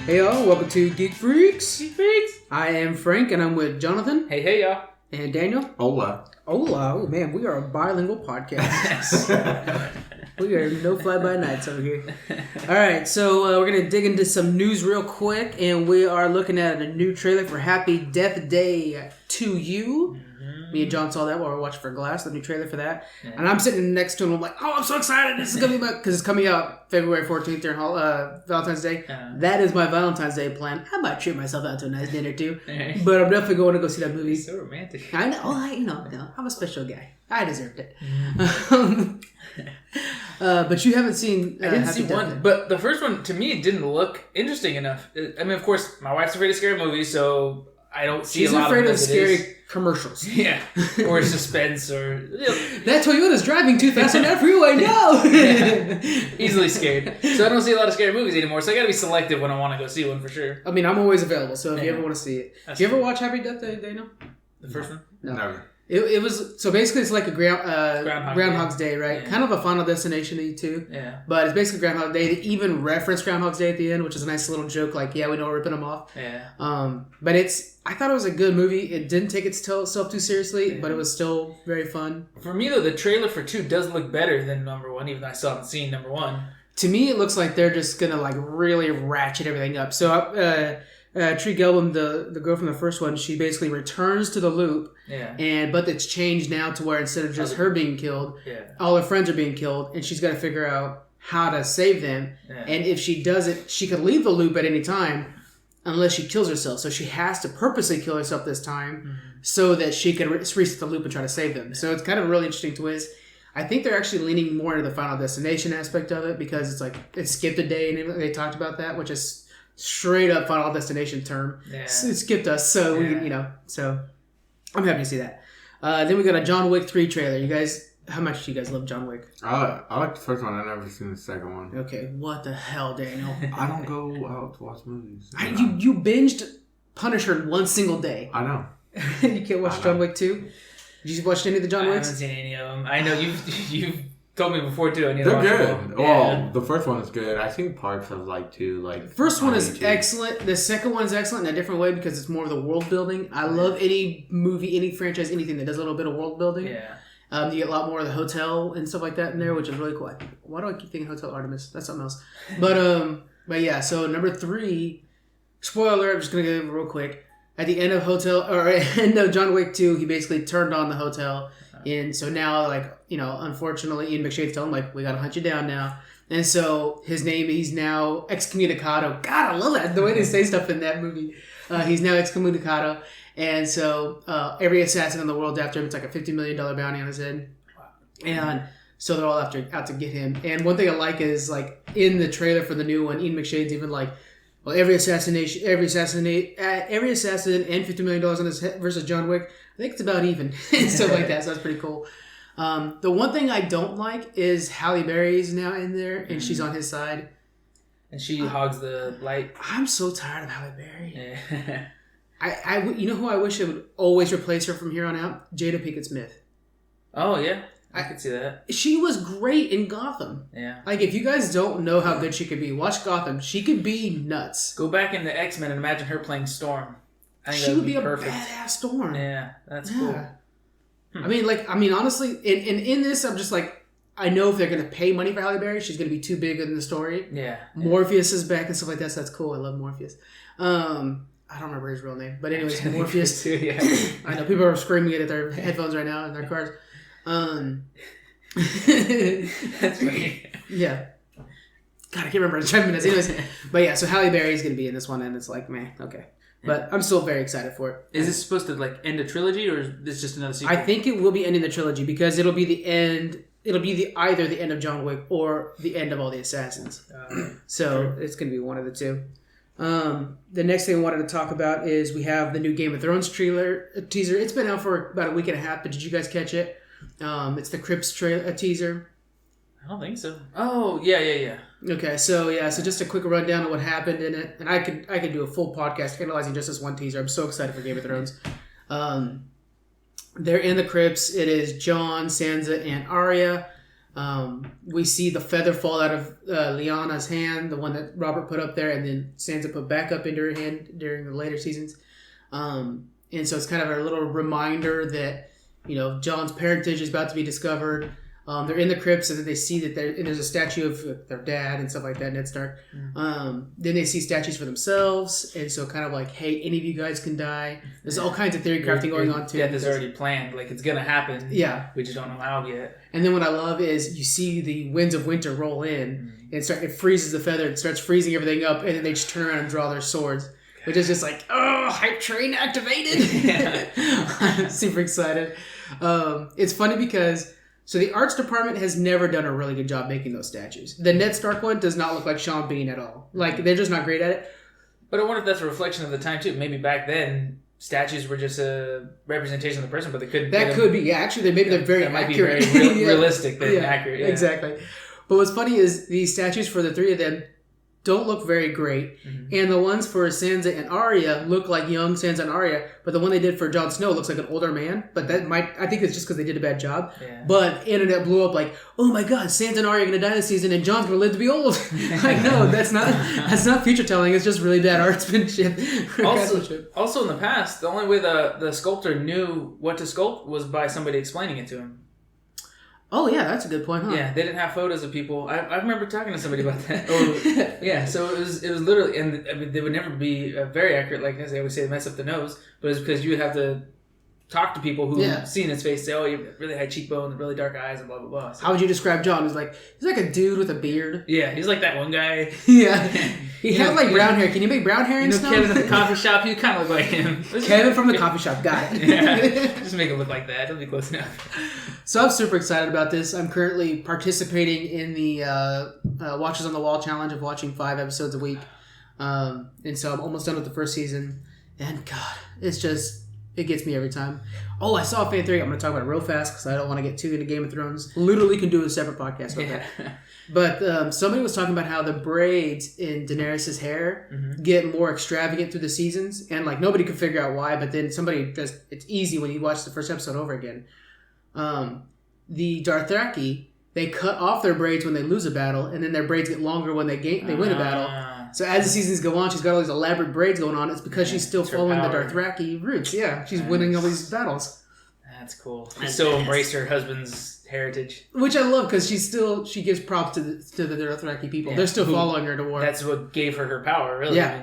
Hey y'all, welcome to Geek Freaks. Geek Freaks. I am Frank and I'm with Jonathan. Hey y'all. And Daniel. Hola. Hola. Oh man, we are a bilingual podcast. We are no fly-by-nights over here. Alright, so we're going to dig into some news real quick, and we are looking at a new trailer for Happy Death Day to You. Me and John saw that while we were watching for Glass, the new trailer for that. Yeah. And I'm sitting next to him, I'm like, oh, I'm so excited. This is going to be because it's coming out February 14th during Valentine's Day. That is my Valentine's Day plan. I might treat myself out to a nice dinner too. But I'm definitely going to go see that movie. So romantic. I know. I'm a special guy. I deserved it. But you haven't seen I didn't see one. But the first one, to me, it didn't look interesting enough. I mean, of course, my wife's afraid of scary movies, so I don't see a lot of them. She's afraid of scary commercials. Yeah. Or suspense or... That Toyota's driving too fast on that freeway. No! Easily scared. So I don't see a lot of scary movies anymore. So I gotta be selective when I want to go see one for sure. I mean, I'm always available. So if you ever want to see it. Do you ever watch Happy Death Day, Daniel? The first one? No. Never. It was... So basically it's like a Groundhog's Day, right? Yeah. Kind of a Final Destination too. Yeah. But it's basically Groundhog's Day. They even reference Groundhog's Day at the end, which is a nice little joke. Like, yeah, we know we're ripping them off. Yeah. But I thought it was a good movie. It didn't take itself too seriously, but it was still very fun. For me, though, the trailer for 2 does look better than number 1, even though I still haven't seen number 1. To me, it looks like they're just going to like really ratchet everything up. So Tree Gelbum, the girl from the first one, she basically returns to the loop. Yeah. But it's changed now to where instead of just her being killed, all her friends are being killed, and she's got to figure out how to save them. Yeah. And if she does it, she could leave the loop at any time. Unless she kills herself. So she has to purposely kill herself this time so that she can reset the loop and try to save them. So it's kind of a really interesting twist. I think they're actually leaning more into the Final Destination aspect of it because it's like, it skipped a day and they talked about that, which is straight up Final Destination term. Yeah. It skipped us. So, so I'm happy to see that. Then we got a John Wick 3 trailer. You guys... How much do you guys love John Wick? I like the first one. I've never seen the second one. Okay, what the hell, Daniel? I don't go out to watch movies. You binged Punisher in one single day. I know. You can't watch John Wick 2? Did you watch any of the John Wicks? I haven't seen any of them. I know you've told me before too. They're good. Well, the first one is good. I think parts of like 2, like first one is excellent. The second one is excellent in a different way because it's more of the world building. I love any movie, any franchise, anything that does a little bit of world building. Yeah. You get a lot more of the hotel and stuff like that in there, which is really cool. Why do I keep thinking Hotel Artemis? That's something else. But yeah, so number 3, spoiler alert, I'm just going to go real quick. At the end of John Wick 2, he basically turned on the hotel. And so now, unfortunately, Ian McShane's telling him, we got to hunt you down now. And so he's now excommunicado. God, I love that. The way they say stuff in that movie. He's now excommunicado. And so every assassin in the world after him, it's like a $50 million bounty on his head. And so they're all out to get him. And one thing I like is in the trailer for the new one, Ian McShane's even every assassin and $50 million on his head versus John Wick, I think it's about even and stuff like that. So that's pretty cool. The one thing I don't like is Halle Berry's now in there and she's on his side. And she hogs the light. I'm so tired of Halle Berry. Yeah. You know who I wish it would always replace her from here on out? Jada Pinkett Smith. Oh, yeah. I could see that. She was great in Gotham. Yeah. If you guys don't know how good she could be, watch Gotham. She could be nuts. Go back into X-Men and imagine her playing Storm. I think she would be perfect. A badass Storm. Yeah, that's cool. I mean, honestly, in this, I'm just I know if they're going to pay money for Halle Berry, she's going to be too big in the story. Yeah. Morpheus is back and stuff like that, so that's cool. I love Morpheus. I don't remember his real name, but anyways, Morpheus. Too, yeah. I know people are screaming it at their headphones right now in their cars. That's funny. Yeah. God, I can't remember. It's driving me nuts. Anyways, but yeah, so Halle Berry's going to be in this one, and it's man, okay. But I'm still very excited for it. Is this supposed to end a trilogy, or is this just another sequel? I think it will be ending the trilogy because it'll be the end. It'll be either the end of John Wick or the end of all the assassins. So it's going to be one of the two. The next thing I wanted to talk about is we have the new Game of Thrones teaser. It's been out for about a week and a half, but did you guys catch it? It's the Crips teaser. I don't think so. Oh, yeah. Okay, so just a quick rundown of what happened in it, and I could do a full podcast analyzing just this one teaser. I'm so excited for Game of Thrones. They're in the Crips. It is Jon, Sansa, and Arya. We see the feather fall out of Lyanna's hand, the one that Robert put up there, and then Sansa put back up into her hand during the later seasons. And so it's kind of a little reminder that, Jon's parentage is about to be discovered. They're in the crypts, and then they see that there's a statue of their dad and stuff like that, Ned Stark. Then they see statues for themselves, and so kind of like, hey, any of you guys can die. There's all kinds of theory crafting going on too. Death is already planned, like it's gonna happen. Yeah, we just don't know how yet. And then what I love is you see the winds of winter roll in, and it freezes the feather, and starts freezing everything up, and then they just turn around and draw their swords, which is just like, oh, hype train activated. I'm super excited. It's funny because. So the arts department has never done a really good job making those statues. The Ned Stark one does not look like Sean Bean at all. Like, they're just not great at it. But I wonder if that's a reflection of the time, too. Maybe back then, statues were just a representation of the person, but they couldn't... That could be, yeah. Actually, they're very accurate. Might be very realistic than accurate. Yeah. Exactly. But what's funny is these statues for the three of them don't look very great. And the ones for Sansa and Arya look like young Sansa and Arya, but the one they did for Jon Snow looks like an older man. But I think it's just because they did a bad job. Yeah. But internet blew up like, oh my god, Sansa and Arya are going to die this season and Jon's going to live to be old. Like, no, that's not future telling. It's just really bad artsmanship. Also in the past, the only way the sculptor knew what to sculpt was by somebody explaining it to him. Oh, yeah, that's a good point, huh? Yeah, they didn't have photos of people. I remember talking to somebody about that. Yeah, so it was literally, and I mean, they would never be very accurate, like as they always say, mess up the nose, but it's because you would have to talk to people who seen his face, say, oh, you have really high cheekbones and really dark eyes and blah, blah, blah. So, how would you describe Jon? He's like a dude with a beard. Yeah, he's like that one guy. Yeah. He had like brown hair. Can you make brown hair in snow? Kevin at the coffee shop, you kind of look like him. Kevin from the coffee shop, got it. Yeah, just make it look like that. It'll be close enough. So I'm super excited about this. I'm currently participating in the Watches on the Wall challenge of watching 5 episodes a week. And so I'm almost done with the first season. And God, it gets me every time. Oh, I saw Fan Theory. I'm going to talk about it real fast because I don't want to get too into Game of Thrones. Literally can do a separate podcast about that. But somebody was talking about how the braids in Daenerys' hair get more extravagant through the seasons. And like nobody could figure out why, but then it's easy when you watch the first episode over again. The Dothraki, they cut off their braids when they lose a battle, and then their braids get longer when they win a battle. So as the seasons go on, she's got all these elaborate braids going on. It's because she's still following the Dothraki roots. Yeah, she's winning all these battles. That's cool. She still embraced her husband's heritage, which I love because she gives props to the Dothraki people. Yeah. They're still following her to war. That's what gave her power, really. Yeah. I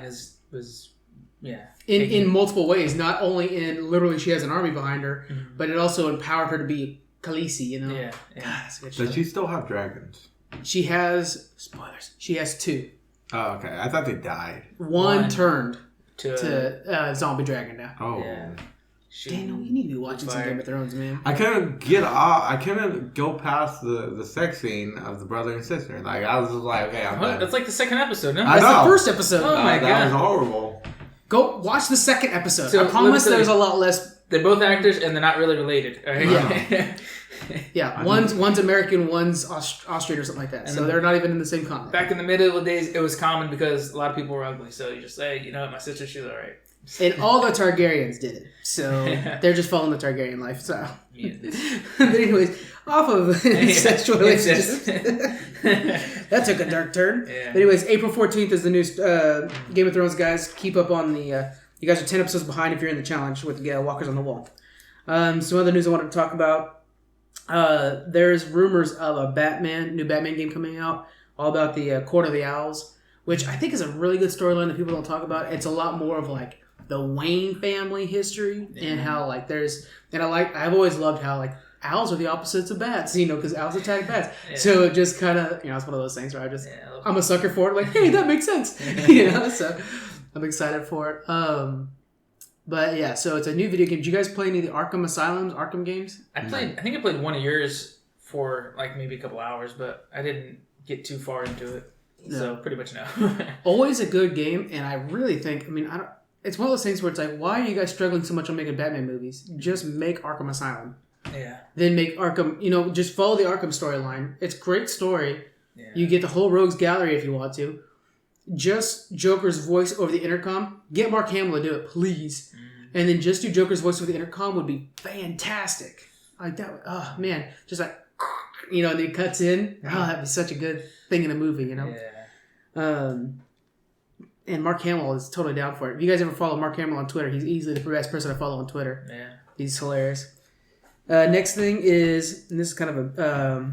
mean, in multiple ways. Not only in literally she has an army behind her, but it also empowered her to be Khaleesi, Yeah. God, does she still have dragons? She has spoilers. She has 2. Oh, okay. I thought they died. One turned to zombie dragon now. Oh. Yeah. Daniel, you need to be watching some Game of Thrones, man. I couldn't go past the sex scene of the brother and sister. Like I was just like, okay, I'm done. That's like the second episode, no? That's the first episode. Oh my god, that was horrible. Go watch the second episode. So I promise there's a lot less. They're both actors and they're not really related. Right? Yeah. Yeah, one's American, one's Austrian or something like that. So they're not even in the same continent. Back in the middle of the days, it was common because a lot of people were ugly. So you just say, my sister, she's all right. And all the Targaryens did it. So they're just following the Targaryen life. So, but anyways, off of sexual relationships. That took a dark turn. Yeah. But anyways, April 14th is the new Game of Thrones, guys. Keep up on the... you guys are 10 episodes behind if you're in the challenge with Walkers on the Wall. Some other news I wanted to talk about. There's rumors of a new Batman game coming out, all about the Court of the Owls, which I think is a really good storyline that people don't talk about. It's a lot more of like the Wayne family history and how like I've always loved how like owls are the opposites of bats, because owls attack bats. Yeah. So it just kind of, it's one of those things where I'm a sucker for it. Like, hey, that makes sense. So I'm excited for it. But yeah, so it's a new video game. Did you guys play any of the Arkham games? I think I played one of yours for like maybe a couple hours, but I didn't get too far into it. Yeah. So pretty much no. Always a good game, and I really think, it's one of those things where it's like, why are you guys struggling so much on making Batman movies? Just make Arkham Asylum. Yeah. Then make Arkham, just follow the Arkham storyline. It's a great story. Yeah. You get the whole Rogues Gallery if you want to. Just Joker's voice over the intercom. Get Mark Hamill to do it, please. And then just do Joker's voice over the intercom would be fantastic. Like that. Oh man, just like and it cuts in. Oh, that'd be such a good thing in a movie, Yeah. And Mark Hamill is totally down for it. If you guys ever follow Mark Hamill on Twitter, he's easily the best person to follow on Twitter. Yeah. He's hilarious. Next thing is, and this is kind of a...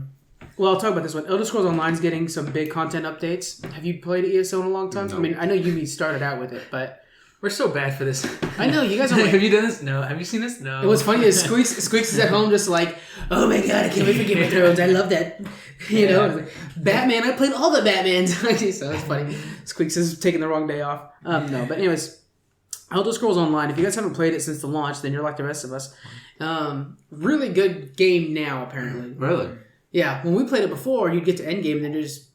I'll talk about this one. Elder Scrolls Online is getting some big content updates. Have you played ESO in a long time? No. I mean, I know you started out with it, but... We're so bad for this. I know, you guys are like... Have you done this? No. Have you seen this? No. And what's funny is Squeaks is at home just like, oh my god, I can't wait for Game of Thrones. I love that. You know, Batman, I played all the Batmans. So that's funny. Squeaks is taking the wrong day off. No, but anyways, Elder Scrolls Online, if you guys haven't played it since the launch, then you're like the rest of us. Really good game now, apparently. Really? Yeah, when we played it before, you'd get to endgame and then just...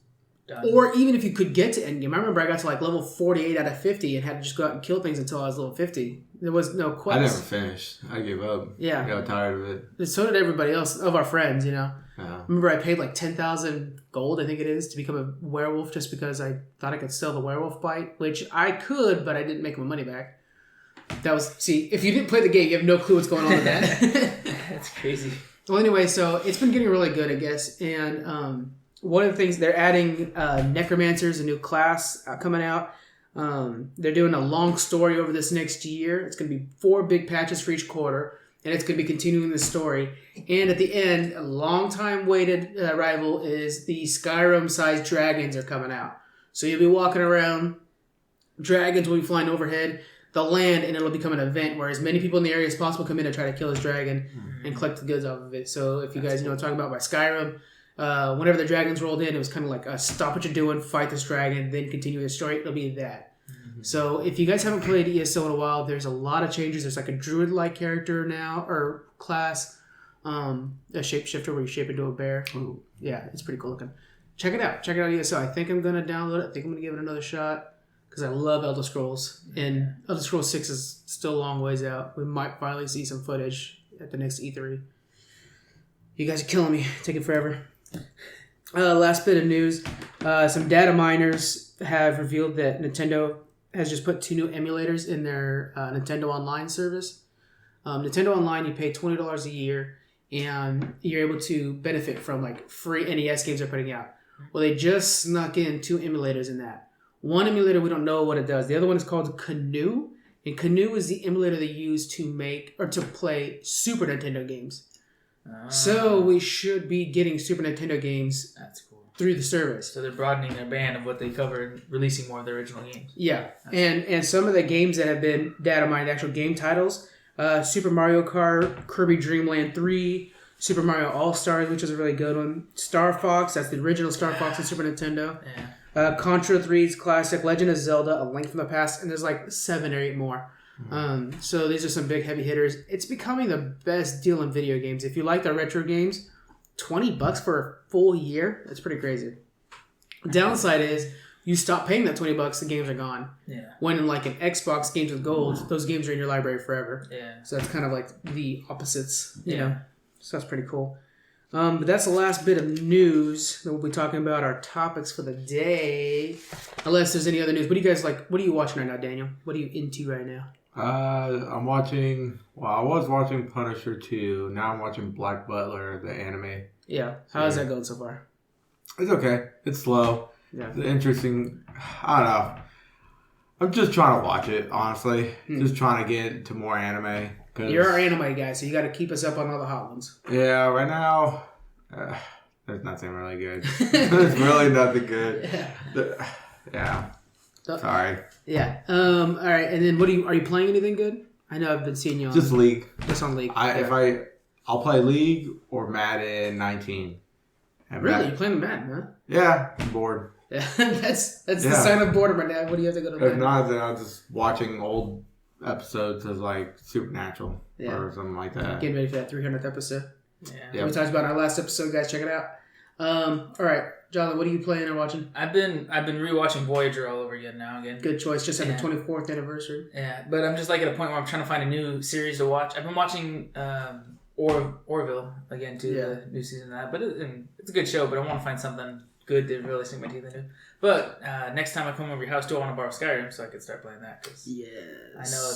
Done. Or even if you could get to endgame. I remember I got to like level 48 out of 50 and had to just go out and kill things until I was level 50. There was no quest. I never finished. I gave up. Yeah. I got tired of it. So did everybody else of our friends, Yeah. Remember I paid like 10,000 gold, I think it is, to become a werewolf just because I thought I could sell the werewolf bite, which I could, but I didn't make my money back. That was, see, if you didn't play the game, you have no clue what's going on with that. That's crazy. Well, anyway, so it's been getting really good, I guess. And one of the things, they're adding necromancers, a new class coming out. They're doing a long story over this next year. It's going to be 4 big patches for each quarter, and it's going to be continuing the story. And at the end, a long-time-waited rival is the Skyrim-sized dragons are coming out. So you'll be walking around, dragons will be flying overhead, they'll land, and it'll become an event where as many people in the area as possible come in and try to kill this dragon and collect the goods off of it. So if you guys know what I'm talking about by Skyrim, whenever the dragons rolled in, it was kind of like stop what you're doing, fight this dragon, then continue the story. It'll be that. So if you guys haven't played ESO in a while, there's a lot of changes. There's like a druid-like character now, or class, a shapeshifter where you shape into a bear. Ooh. Yeah, it's pretty cool looking. Check it out. Check it out ESO. I think I'm going to download it. I think I'm going to give it another shot because I love Elder Scrolls. And Elder Scrolls 6 is still a long ways out. We might finally see some footage at the next E3. You guys are killing me. Taking forever. Last bit of news. Some data miners have revealed that Nintendo has just put 2 new emulators in their Nintendo Online service. Nintendo Online, you pay $20 a year, and you're able to benefit from like free NES games they're putting out. Well, they just snuck in 2 emulators in that. One emulator, we don't know what it does. The other one is called Canoe, and Canoe is the emulator they use to make or to play Super Nintendo games. So we should be getting Super Nintendo games. That's cool. Through the service. So they're broadening their band of what they cover and releasing more of their original games. Yeah. And some of the games that have been data mined, actual game titles, Super Mario Kart, Kirby Dream Land 3, Super Mario All-Stars, which is a really good one, Star Fox, that's the original Star Fox on Super Nintendo, Contra 3's classic, Legend of Zelda, A Link from the Past, and there's like 7 or 8 more. So these are some big heavy hitters. It's becoming the best deal in video games. If you like the retro games, $20 for a full year? That's pretty crazy. Downside is you stop paying that $20, the games are gone. Yeah. When in like an Xbox Games with Gold, those games are in your library forever. Yeah. So that's kind of like the opposites, you know. So that's pretty cool. But that's the last bit of news that we'll be talking about, our topics for the day. Unless there's any other news. What do you guys like? What are you watching right now, Daniel? What are you into right now? I'm watching... Well, I was watching Punisher 2. Now I'm watching Black Butler, the anime. Yeah. How's that going so far? It's okay. It's slow. Yeah. It's interesting. I don't know. I'm just trying to watch it, honestly. Just trying to get to more anime. You're our anime guy, so you got to keep us up on all the hot ones. Yeah, right now, there's nothing really good. There's really nothing good. Yeah. Sorry. Yeah. All right. And then, are you playing anything good? I know I've been seeing you on just League. Just on League. I'll play League or Madden 19. And really, you're playing Madden, huh? Yeah, I'm bored. Yeah, that's the sign of boredom right now. What do you have to go to bed? If not, then I'm just watching old episodes of like Supernatural or something like that. Getting ready for that 300th episode. Yeah. We talked about in our last episode, guys. Check it out. All right, Jonathan, what are you playing or watching? I've been rewatching Voyager all over again. Good choice. Just had the 24th anniversary. Yeah, but I'm just like at a point where I'm trying to find a new series to watch. I've been watching Orville again too, the new season of that. But it's a good show. But I want to find something good to really sink my teeth into. But next time I come over your house, do I want to borrow Skyrim so I can start playing that? Cause I know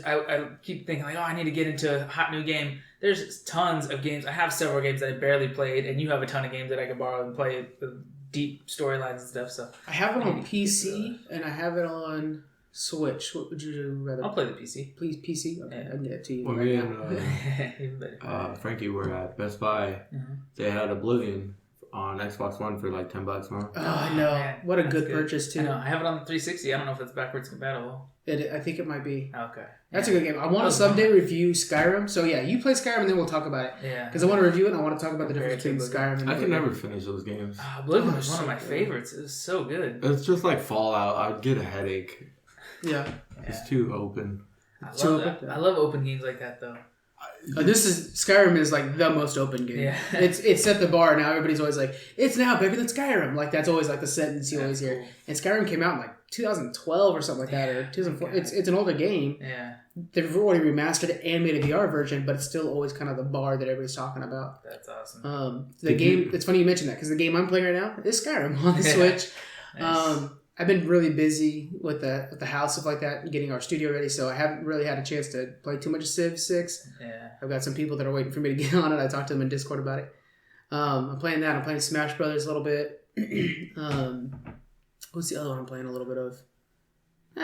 I keep thinking like, oh, I need to get into a hot new game. There's tons of games. I have several games that I barely played, and you have a ton of games that I can borrow and play with deep storylines and stuff. So I have it on PC and I have it on Switch. What would you rather? I'll play the PC. Please, PC. Okay, I can get it to you. Well, right me and Frankie were at Best Buy. Mm-hmm. They had Oblivion on Xbox One for like $10 more. Oh, I know. Man, what a good purchase too. I know. I have it on the 360. I don't know if it's backwards compatible. I think it might be. Okay. That's a good game. I want to someday review Skyrim. So yeah, you play Skyrim and then we'll talk about it. Yeah. Because I want to review it and I want to talk about the difference between Skyrim and I can never finish those games. Oblivion was one of my favorites. It was so good. It's just like Fallout. I'd get a headache. Yeah. It's too open. I love open games like that though. Skyrim is like the most open game. Yeah. It's set the bar. Now everybody's always like, it's now bigger than Skyrim. Like that's always like the sentence you always hear. And Skyrim came out in like 2012 or something like that, or 2004. It's an older game. Yeah. They've already remastered it and made a VR version, but it's still always kind of the bar that everybody's talking about. That's awesome. It's funny you mentioned that because the game I'm playing right now is Skyrim on the Switch. Nice. I've been really busy with the house, stuff like that, and getting our studio ready, so I haven't really had a chance to play too much of Civ 6. Yeah. I've got some people that are waiting for me to get on it. I talked to them in Discord about it. I'm playing that. I'm playing Smash Brothers a little bit. What's the other one I'm playing a little bit of?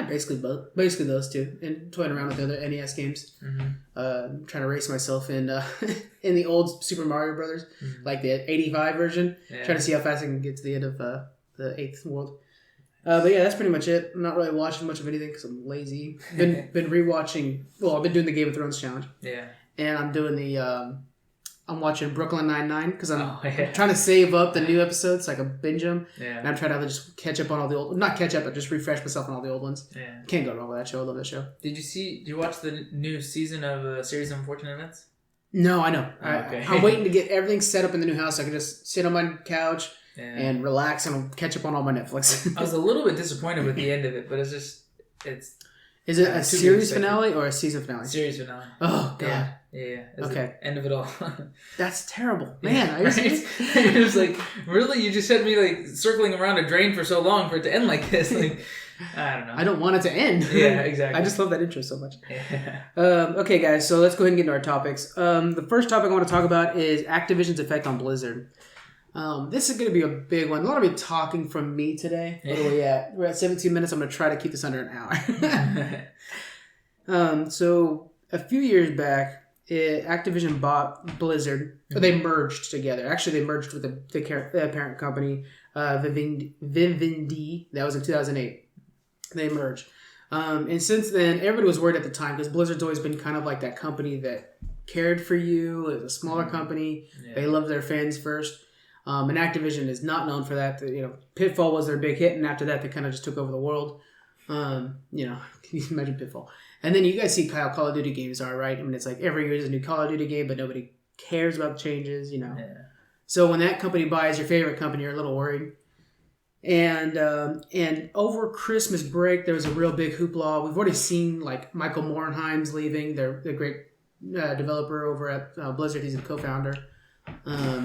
Basically both. Basically those two. And toying around with the other NES games. Mm-hmm. Trying to race myself in the old Super Mario Brothers, like the 85 version. Yeah. Trying to see how fast I can get to the end of the 8th world. But yeah, that's pretty much it. I'm not really watching much of anything because I'm lazy. Been rewatching. Well, I've been doing the Game of Thrones challenge. Yeah. And I'm doing the. I'm watching Brooklyn Nine-Nine because I'm trying to save up the new episodes so I can binge them. Yeah. And I'm trying to just catch up on all the old. Not catch up, but just refresh myself on all the old ones. Yeah. Can't go wrong with that show. I love that show. Did you watch the new season of Series of Unfortunate Events? No, I know. Okay. I'm waiting to get everything set up in the new house so I can just sit on my couch. Yeah. And relax and catch up on all my Netflix. I was a little bit disappointed with the end of it, but it's. Is it a series finale or a season finale? Series finale. Oh god. Yeah. Okay. End of it all. That's terrible, man. Yeah, right? It was like, really, you just had me like circling around a drain for so long for it to end like this. Like, I don't know. I don't want it to end. Yeah, exactly. I just love that intro so much. Yeah. Okay, guys. So let's go ahead and get into our topics. The first topic I want to talk about is Activision's effect on Blizzard. This is going to be a big one. A lot of you talking from me today. What are we at? We're at 17 minutes. I'm going to try to keep this under an hour. So a few years back, Activision bought Blizzard. Mm-hmm. They merged together. Actually, they merged with the parent company, Vivendi. That was in 2008. They merged. And since then, everybody was worried at the time because Blizzard's always been kind of like that company that cared for you. It was a smaller company. Yeah. They loved their fans first. And Activision is not known for that. Pitfall was their big hit, and after that, they kind of just took over the world. Can you imagine Pitfall? And then you guys see how Call of Duty games are, right? I mean, it's like every year there's a new Call of Duty game, but nobody cares about the changes, Yeah. So when that company buys your favorite company, you're a little worried. And over Christmas break, there was a real big hoopla. We've already seen like Michael Morenheim's leaving. They're the great developer over at Blizzard. He's a co-founder.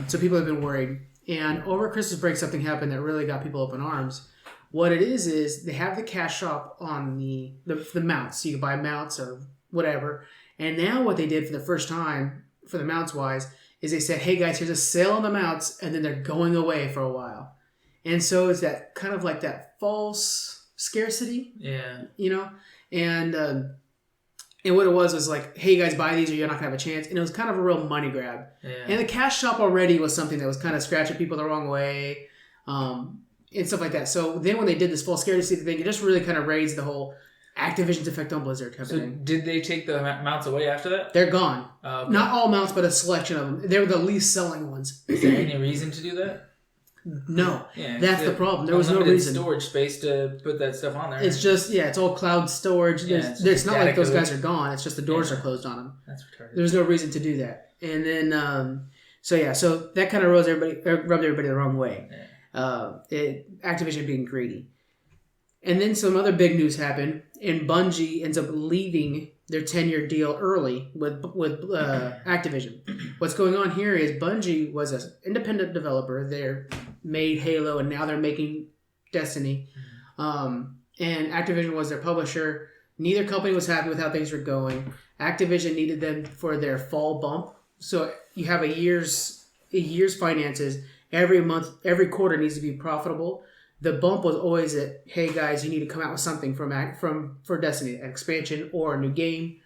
So people have been worried. And over Christmas break, something happened that really got people up in arms. What it is they have the cash shop on the mounts. So you can buy mounts or whatever. And now what they did for the first time, for the mounts wise, is they said, hey guys, here's a sale on the mounts, and then they're going away for a while. And so it's that kind of like that false scarcity. Yeah. And what it was like, hey, you guys buy these or you're not going to have a chance. And it was kind of a real money grab. Yeah. And the cash shop already was something that was kind of scratching people the wrong way and stuff like that. So then when they did this full scarcity thing, it just really kind of raised the whole Activision's effect on Blizzard type of thing. Did they take the mounts away after that? They're gone. Okay. Not all mounts, but a selection of them. They were the least selling ones. Is there any reason to do that? No, that's the problem. There was no reason. Storage space to put that stuff on there. It's just, it's all cloud storage. It's not like those guys are gone. It's just the doors are closed on them. That's retarded. There's no reason to do that. And then, so that kind of rubbed everybody the wrong way. Yeah. Activision being greedy. And then some other big news happened, and Bungie ends up leaving their 10-year deal early with Activision. What's going on here is Bungie was an independent developer. made Halo, and now they're making Destiny. And Activision was their publisher. Neither company was happy with how things were going. Activision needed them for their fall bump. So you have a year's finances. Every month, every quarter needs to be profitable. The bump was always that, hey guys, you need to come out with something for Destiny, an expansion or a new game.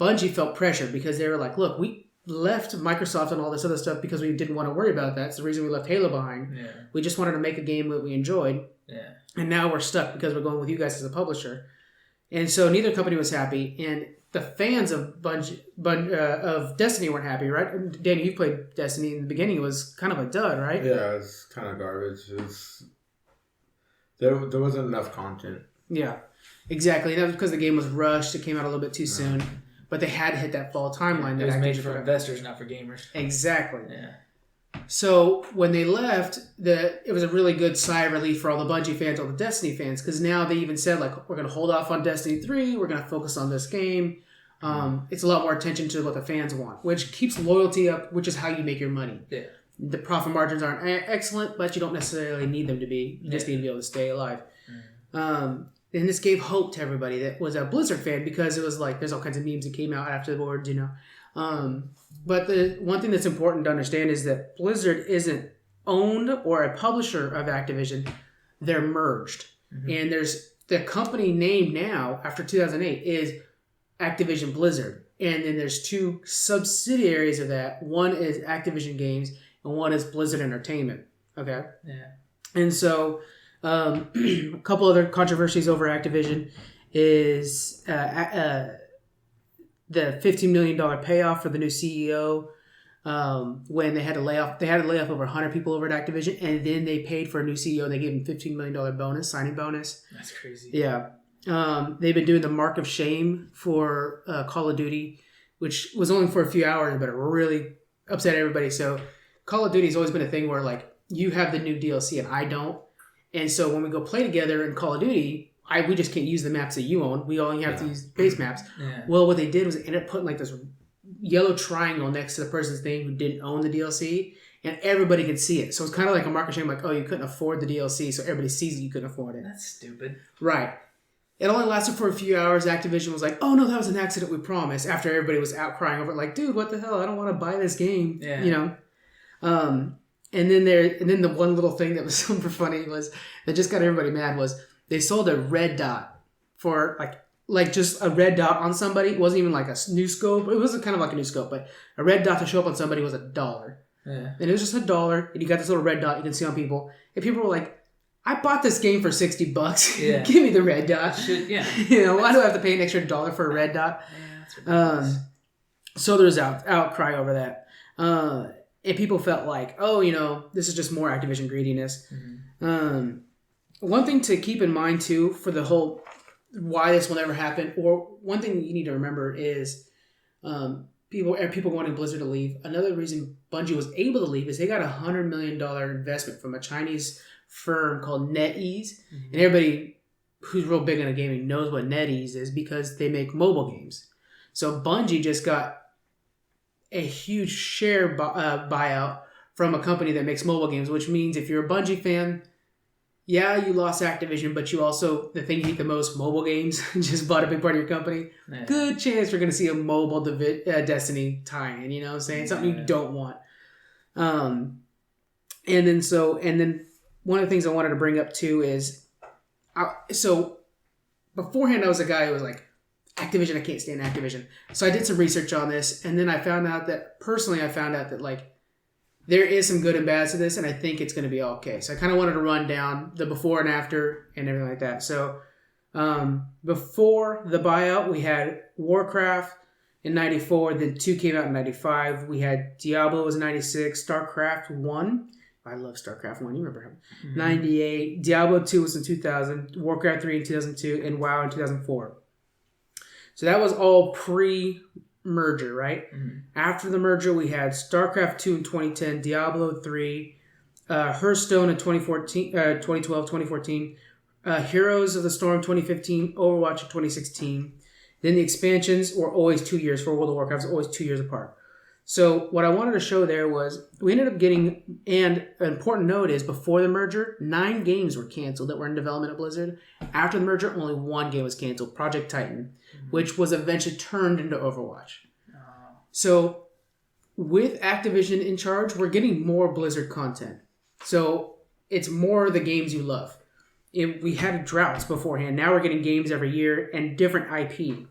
Bungie felt pressure because they were like, look, we left Microsoft and all this other stuff because we didn't want to worry about that. It's the reason we left Halo behind. Yeah. We just wanted to make a game that we enjoyed. Yeah. And now we're stuck because we're going with you guys as a publisher. And so neither company was happy. And the fans of of Destiny weren't happy, right? Danny, you played Destiny in the beginning. It was kind of a dud, right? Yeah, it was kind of garbage. There wasn't enough content. Yeah, exactly. And that was because the game was rushed. It came out a little bit too soon. But they had to hit that fall timeline. It was made for investors, not for gamers. Exactly. Yeah. So when they left, it was a really good sigh of relief for all the Bungie fans, all the Destiny fans, because now they even said, like, we're going to hold off on Destiny 3. We're going to focus on this game. It's a lot more attention to what the fans want, which keeps loyalty up, which is how you make your money. Yeah. The profit margins aren't excellent, but you don't necessarily need them to be. You just need to be able to stay alive. And this gave hope to everybody that was a Blizzard fan, because it was like, there's all kinds of memes that came out afterwards, you know. But the one thing that's important to understand is that Blizzard isn't owned or a publisher of Activision. They're merged. And there's the company name now, after 2008, is Activision Blizzard. And then there's two subsidiaries of that. One is Activision Games, and one is Blizzard Entertainment. Okay? Yeah. And so a couple other controversies over Activision is the $15 million payoff for the new CEO when they had to lay off over 100 people over at Activision, and then they paid for a new CEO and they gave him $15 million signing bonus. That's crazy. Yeah. They've been doing the Mark of Shame for Call of Duty, which was only for a few hours, but it really upset everybody. So Call of Duty has always been a thing where, like, you have the new DLC and I don't. And so when we go play together in Call of Duty, we just can't use the maps that you own. We only have to use base maps. Yeah. Well, what they did was they ended up putting like this yellow triangle next to the person's name who didn't own the DLC, and everybody could see it. So it's kind of like a mark of shame, like, oh, you couldn't afford the DLC, so everybody sees that you couldn't afford it. That's stupid. Right. It only lasted for a few hours. Activision was like, oh, no, that was an accident, we promise, after everybody was out crying over it, like, dude, what the hell? I don't want to buy this game. Yeah. You know? And then the one little thing that was super funny was, that just got everybody mad, was they sold a red dot for like just a red dot on somebody. It wasn't even like a new scope. It was kind of like a new scope, but a red dot to show up on somebody was $1. Yeah. And it was just $1, and you got this little red dot you can see on people. And people were like, I bought this game for $60. Yeah. Give me the red dot. You know, why do I have to pay an extra $1 for a red dot? Yeah, that's ridiculous. So there's outcry over that. And people felt like, oh, you know, this is just more Activision greediness. Mm-hmm. One thing to keep in mind, too, for the whole why this will never happen, or one thing you need to remember is people wanting Blizzard to leave. Another reason Bungie was able to leave is they got a $100 million investment from a Chinese firm called NetEase. Mm-hmm. And everybody who's real big into gaming knows what NetEase is, because they make mobile games. So Bungie just got a huge share buyout from a company that makes mobile games, which means if you're a Bungie fan, yeah, you lost Activision, but you also, the thing you hate the most, mobile games, just bought a big part of your company. Yeah. Good chance we're going to see a mobile Destiny tie-in, you know what I'm saying? Something you don't want. And then one of the things I wanted to bring up too is, so beforehand I was a guy who was like, Activision, I can't stand Activision. So I did some research on this, and then I found out that like, there is some good and bad to this, and I think it's going to be okay. So I kind of wanted to run down the before and after and everything like that. So before the buyout, we had Warcraft in 94, then 2 came out in 95. We had Diablo was in 96, StarCraft 1. I love StarCraft 1, you remember him. Mm-hmm. 98, Diablo 2 was in 2000, Warcraft 3 in 2002, and WoW in 2004. So that was all pre-merger, right? Mm-hmm. After the merger, we had StarCraft 2 in 2010, Diablo 3, Hearthstone in 2012, 2014, Heroes of the Storm 2015, Overwatch in 2016. Then the expansions were always 2 years for World of Warcraft, always 2 years apart. So what I wanted to show there was we ended up getting, and an important note is before the merger, 9 games were canceled that were in development at Blizzard. After the merger, only 1 game was canceled, Project Titan, which was eventually turned into Overwatch. So with Activision in charge, we're getting more Blizzard content. So it's more the games you love. We had droughts beforehand. Now we're getting games every year and different IP.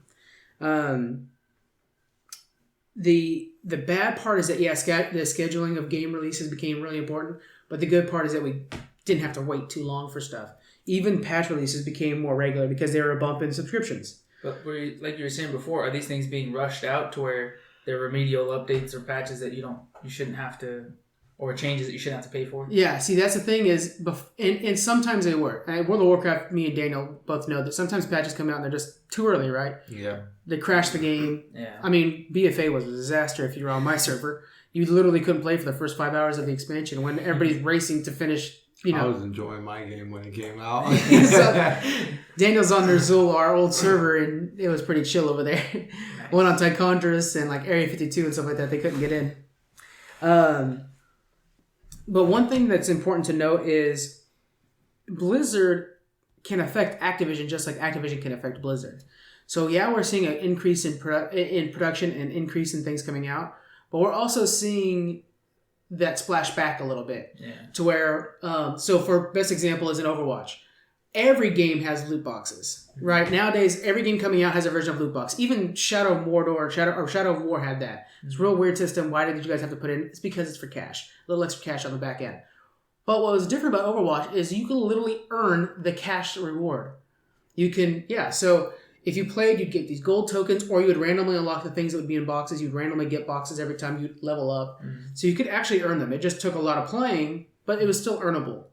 The bad part is that, the scheduling of game releases became really important, but the good part is that we didn't have to wait too long for stuff. Even patch releases became more regular because they were a bump in subscriptions. But like you were saying before, are these things being rushed out to where they're remedial updates or patches that you shouldn't have to, or changes that you shouldn't have to pay for? Yeah, see, that's the thing is, and sometimes they work. World of Warcraft, me and Daniel both know that sometimes patches come out and they're just too early, right? Yeah. They crash the game. Yeah. I mean, BFA was a disaster if you were on my server. You literally couldn't play for the first 5 hours of the expansion when everybody's racing to finish, I was enjoying my game when it came out. So, Daniel's on their Zul, our old server, and it was pretty chill over there. Nice. Went on Tychondrus and like Area 52 and stuff like that. They couldn't get in. But one thing that's important to note is Blizzard can affect Activision just like Activision can affect Blizzard. So yeah, we're seeing an increase in production and increase in things coming out, but we're also seeing that splash back a little bit to where, so for best example is in Overwatch. Every game has loot boxes, right? Nowadays, every game coming out has a version of loot box. Even Shadow of Mordor, Shadow of War had that. It's a real weird system. Why did you guys have to put it in? It's because it's for cash. A little extra cash on the back end. But what was different about Overwatch is you can literally earn the cash reward. You can, so if you played, you'd get these gold tokens, or you would randomly unlock the things that would be in boxes. You'd randomly get boxes every time you level up. Mm-hmm. So you could actually earn them. It just took a lot of playing, but it was still earnable.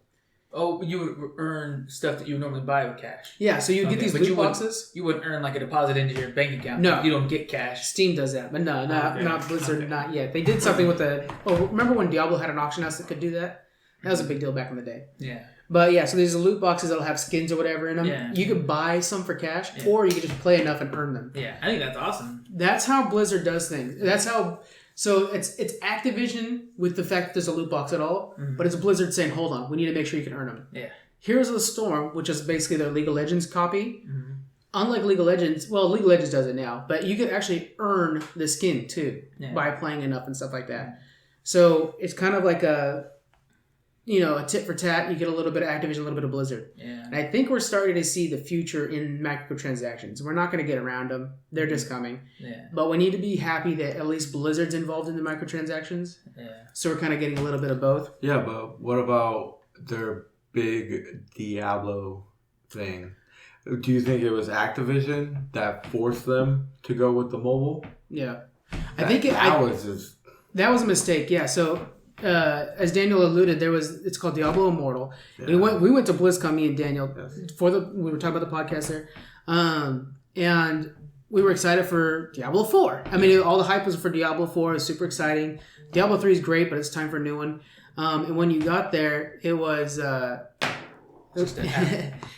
Oh, you would earn stuff that you would normally buy with cash. Yeah, so you'd get these loot boxes. You wouldn't earn like a deposit into your bank account. No. You don't get cash. Steam does that, but not Blizzard, not yet. They did something with remember when Diablo had an auction house that could do that? That was a big deal back in the day. Yeah. But yeah, so there's loot boxes that'll have skins or whatever in them. Yeah. You could buy some for cash, or you could just play enough and earn them. Yeah, I think that's awesome. That's how Blizzard does things. That's how... So it's Activision with the fact that there's a loot box at all, but it's Blizzard saying, hold on, we need to make sure you can earn them. Yeah. Heroes of the Storm, which is basically their League of Legends copy. Mm-hmm. Unlike League of Legends, League of Legends does it now, but you could actually earn the skin too by playing enough and stuff like that. So it's kind of like a tit for tat. You get a little bit of Activision, a little bit of Blizzard. Yeah. And I think we're starting to see the future in microtransactions. We're not going to get around them. They're just coming. Yeah. But we need to be happy that at least Blizzard's involved in the microtransactions. Yeah. So we're kind of getting a little bit of both. Yeah, but what about their big Diablo thing? Do you think it was Activision that forced them to go with the mobile? Yeah. That was a mistake. Yeah. So as Daniel alluded, it's called Diablo Immortal. Yeah. We went to BlizzCon, me and Daniel, we were talking about the podcast there, and we were excited for Diablo 4. I mean, all the hype was for Diablo 4. It was super exciting. Diablo 3 is great, but it's time for a new one. And when you got there, it was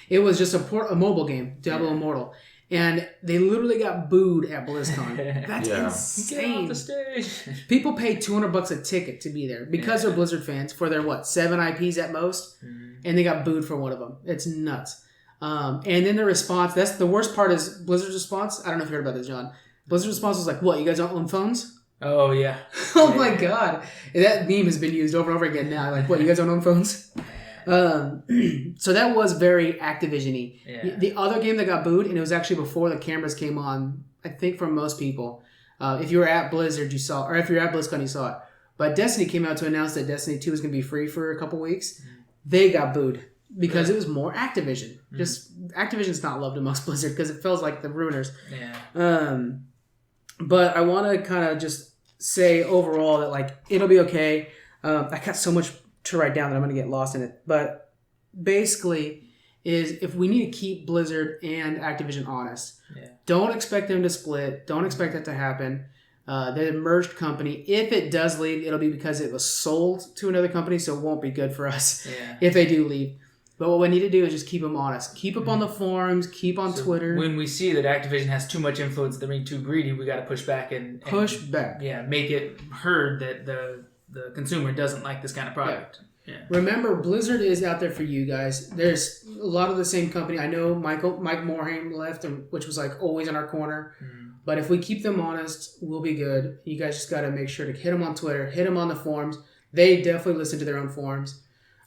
it was just a mobile game, Diablo Immortal. And they literally got booed at BlizzCon. That's insane. Get off the stage. People pay $200 a ticket to be there because they're Blizzard fans for their 7 IPs at most, and they got booed for one of them. It's nuts. And then the response. That's the worst part is Blizzard's response. I don't know if you heard about this, John. Blizzard's response was like, "What? You guys don't own phones?" Oh yeah. Oh my god, that meme has been used over and over again now. Like, what? You guys don't own phones? So that was very Activision-y. Yeah. The other game that got booed, and it was actually before the cameras came on, I think for most people. If you were at Blizzard, you saw, or if you're at BlizzCon, you saw it. But Destiny came out to announce that Destiny 2 was going to be free for a couple weeks. They got booed because it was more Activision. Just Activision's not loved amongst Blizzard because it feels like the ruiners. Yeah. But I want to kind of just say overall that it'll be okay. I got so much to write down that I'm going to get lost in it. But basically is if we need to keep Blizzard and Activision honest, don't expect them to split. Don't expect that to happen. The merged company, if it does leave, it'll be because it was sold to another company, so it won't be good for us if they do leave. But what we need to do is just keep them honest. Keep up on the forums. Keep on Twitter. When we see that Activision has too much influence, they're being too greedy, we got to push back and push back. Yeah, make it heard that the consumer doesn't like this kind of product. Yeah. Remember, Blizzard is out there for you guys. There's a lot of the same company. I know Mike Morhaime left, which was like always in our corner. But if we keep them honest, we'll be good. You guys just got to make sure to hit them on Twitter, hit them on the forums. They definitely listen to their own forums,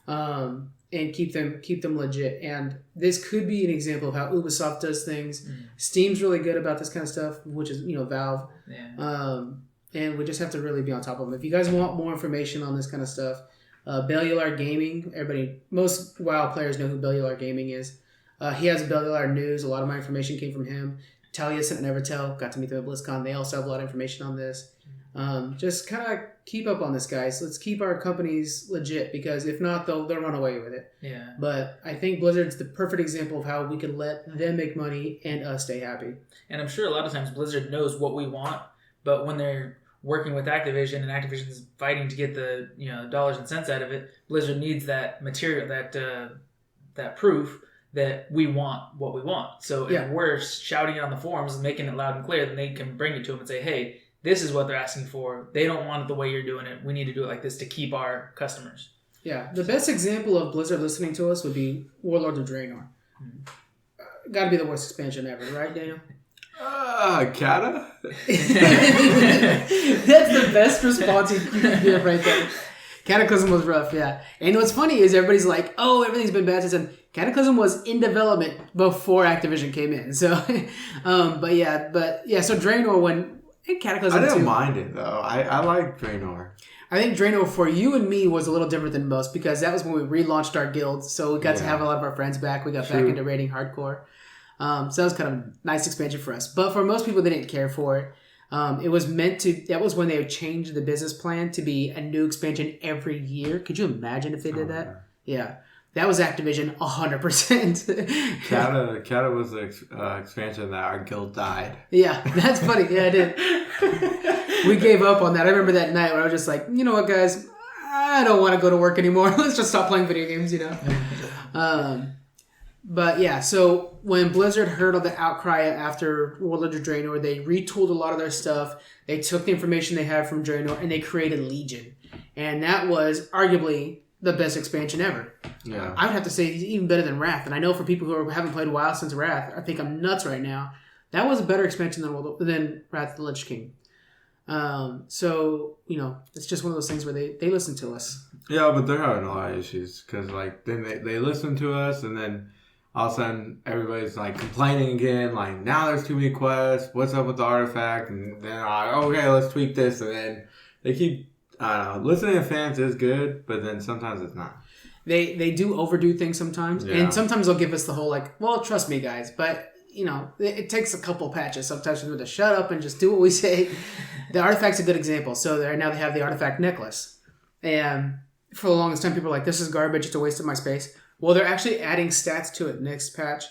and keep them legit. And this could be an example of how Ubisoft does things. Steam's really good about this kind of stuff, which is Valve. Yeah. And we just have to really be on top of them. If you guys want more information on this kind of stuff, Bellular Gaming. Most WoW players know who Bellular Gaming is. He has Bellular News. A lot of my information came from him. Taliesin and Evertel, got to meet them at BlizzCon. They also have a lot of information on this. Just kind of keep up on this, guys. Let's keep our companies legit, because if not, they'll run away with it. Yeah. But I think Blizzard's the perfect example of how we can let them make money and us stay happy. And I'm sure a lot of times Blizzard knows what we want, but when they're working with Activision and Activision's fighting to get the dollars and cents out of it, Blizzard needs that material, that proof that we want what we want. So if we're shouting it on the forums and making it loud and clear, then they can bring it to them and say, hey, this is what they're asking for. They don't want it the way you're doing it. We need to do it like this to keep our customers. Yeah. The best example of Blizzard listening to us would be Warlords of Draenor. Got to be the worst expansion ever, right, Daniel? Kata? That's the best response you can give right there. Cataclysm was rough, yeah. And what's funny is everybody's like, oh, everything's been bad since then. Cataclysm was in development before Activision came in. So, so Draenor, when Cataclysm I didn't mind it, though. I like Draenor. I think Draenor for you and me was a little different than most, because that was when we relaunched our guild. So we got to have a lot of our friends back. We got back into raiding hardcore. So that was kind of a nice expansion for us. But for most people, they didn't care for it. It was meant to... That was when they would change the business plan to be a new expansion every year. Could you imagine if they did that? Yeah. That was Activision 100%. Kata was the expansion that our guild died. Yeah, that's funny. Yeah, I did. We gave up on that. I remember that night where I was just like, you know what, guys? I don't want to go to work anymore. Let's just stop playing video games, But yeah, so when Blizzard heard of the outcry after Warlords of Draenor, they retooled a lot of their stuff. They took the information they had from Draenor and they created Legion. And that was arguably the best expansion ever. Yeah. I would have to say it's even better than Wrath. And I know for people who haven't played WoW since Wrath, I think I'm nuts right now. That was a better expansion than Wrath of the Lich King. So, it's just one of those things where they listen to us. Yeah, but they're having a lot of issues because, then they listen to us, and then all of a sudden everybody's, complaining again, now there's too many quests, what's up with the artifact, and then, okay, let's tweak this, and then they keep, listening to fans is good, but then sometimes it's not. They do overdo things sometimes, and sometimes they'll give us the whole, well, trust me, guys, but... it takes a couple patches. Sometimes we have to shut up and just do what we say. The artifact's a good example. So now they have the artifact necklace. And for the longest time, people were like, this is garbage. It's a waste of my space. Well, they're actually adding stats to it next patch.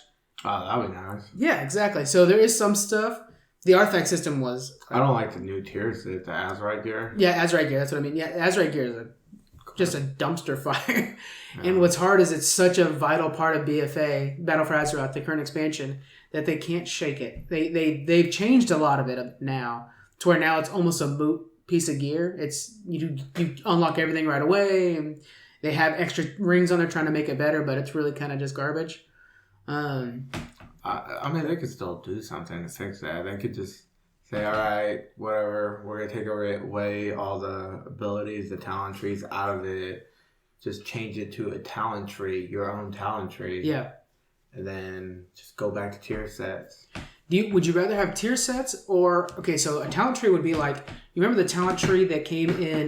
Oh, that would be nice. Yeah, exactly. So there is some stuff. The artifact system was... I don't like the new tiers, the Azerite gear. Yeah, Azerite gear. That's what I mean. Yeah, Azerite gear is just a dumpster fire. And what's hard is it's such a vital part of BFA, Battle for Azeroth, the current expansion, that they can't shake it. They've changed a lot of it now to where now it's almost a moot piece of gear. It's you unlock everything right away, and they have extra rings on there trying to make it better, but it's really kind of just garbage. I mean, they could still do something to fix that. They could just say, all right, whatever, we're going to take away all the abilities, the talent trees out of it. Just change it to a talent tree, your own talent tree. Yeah. And then just go back to tier sets. Would you rather have tier sets or... Okay, so a talent tree would be like... You remember the talent tree that came in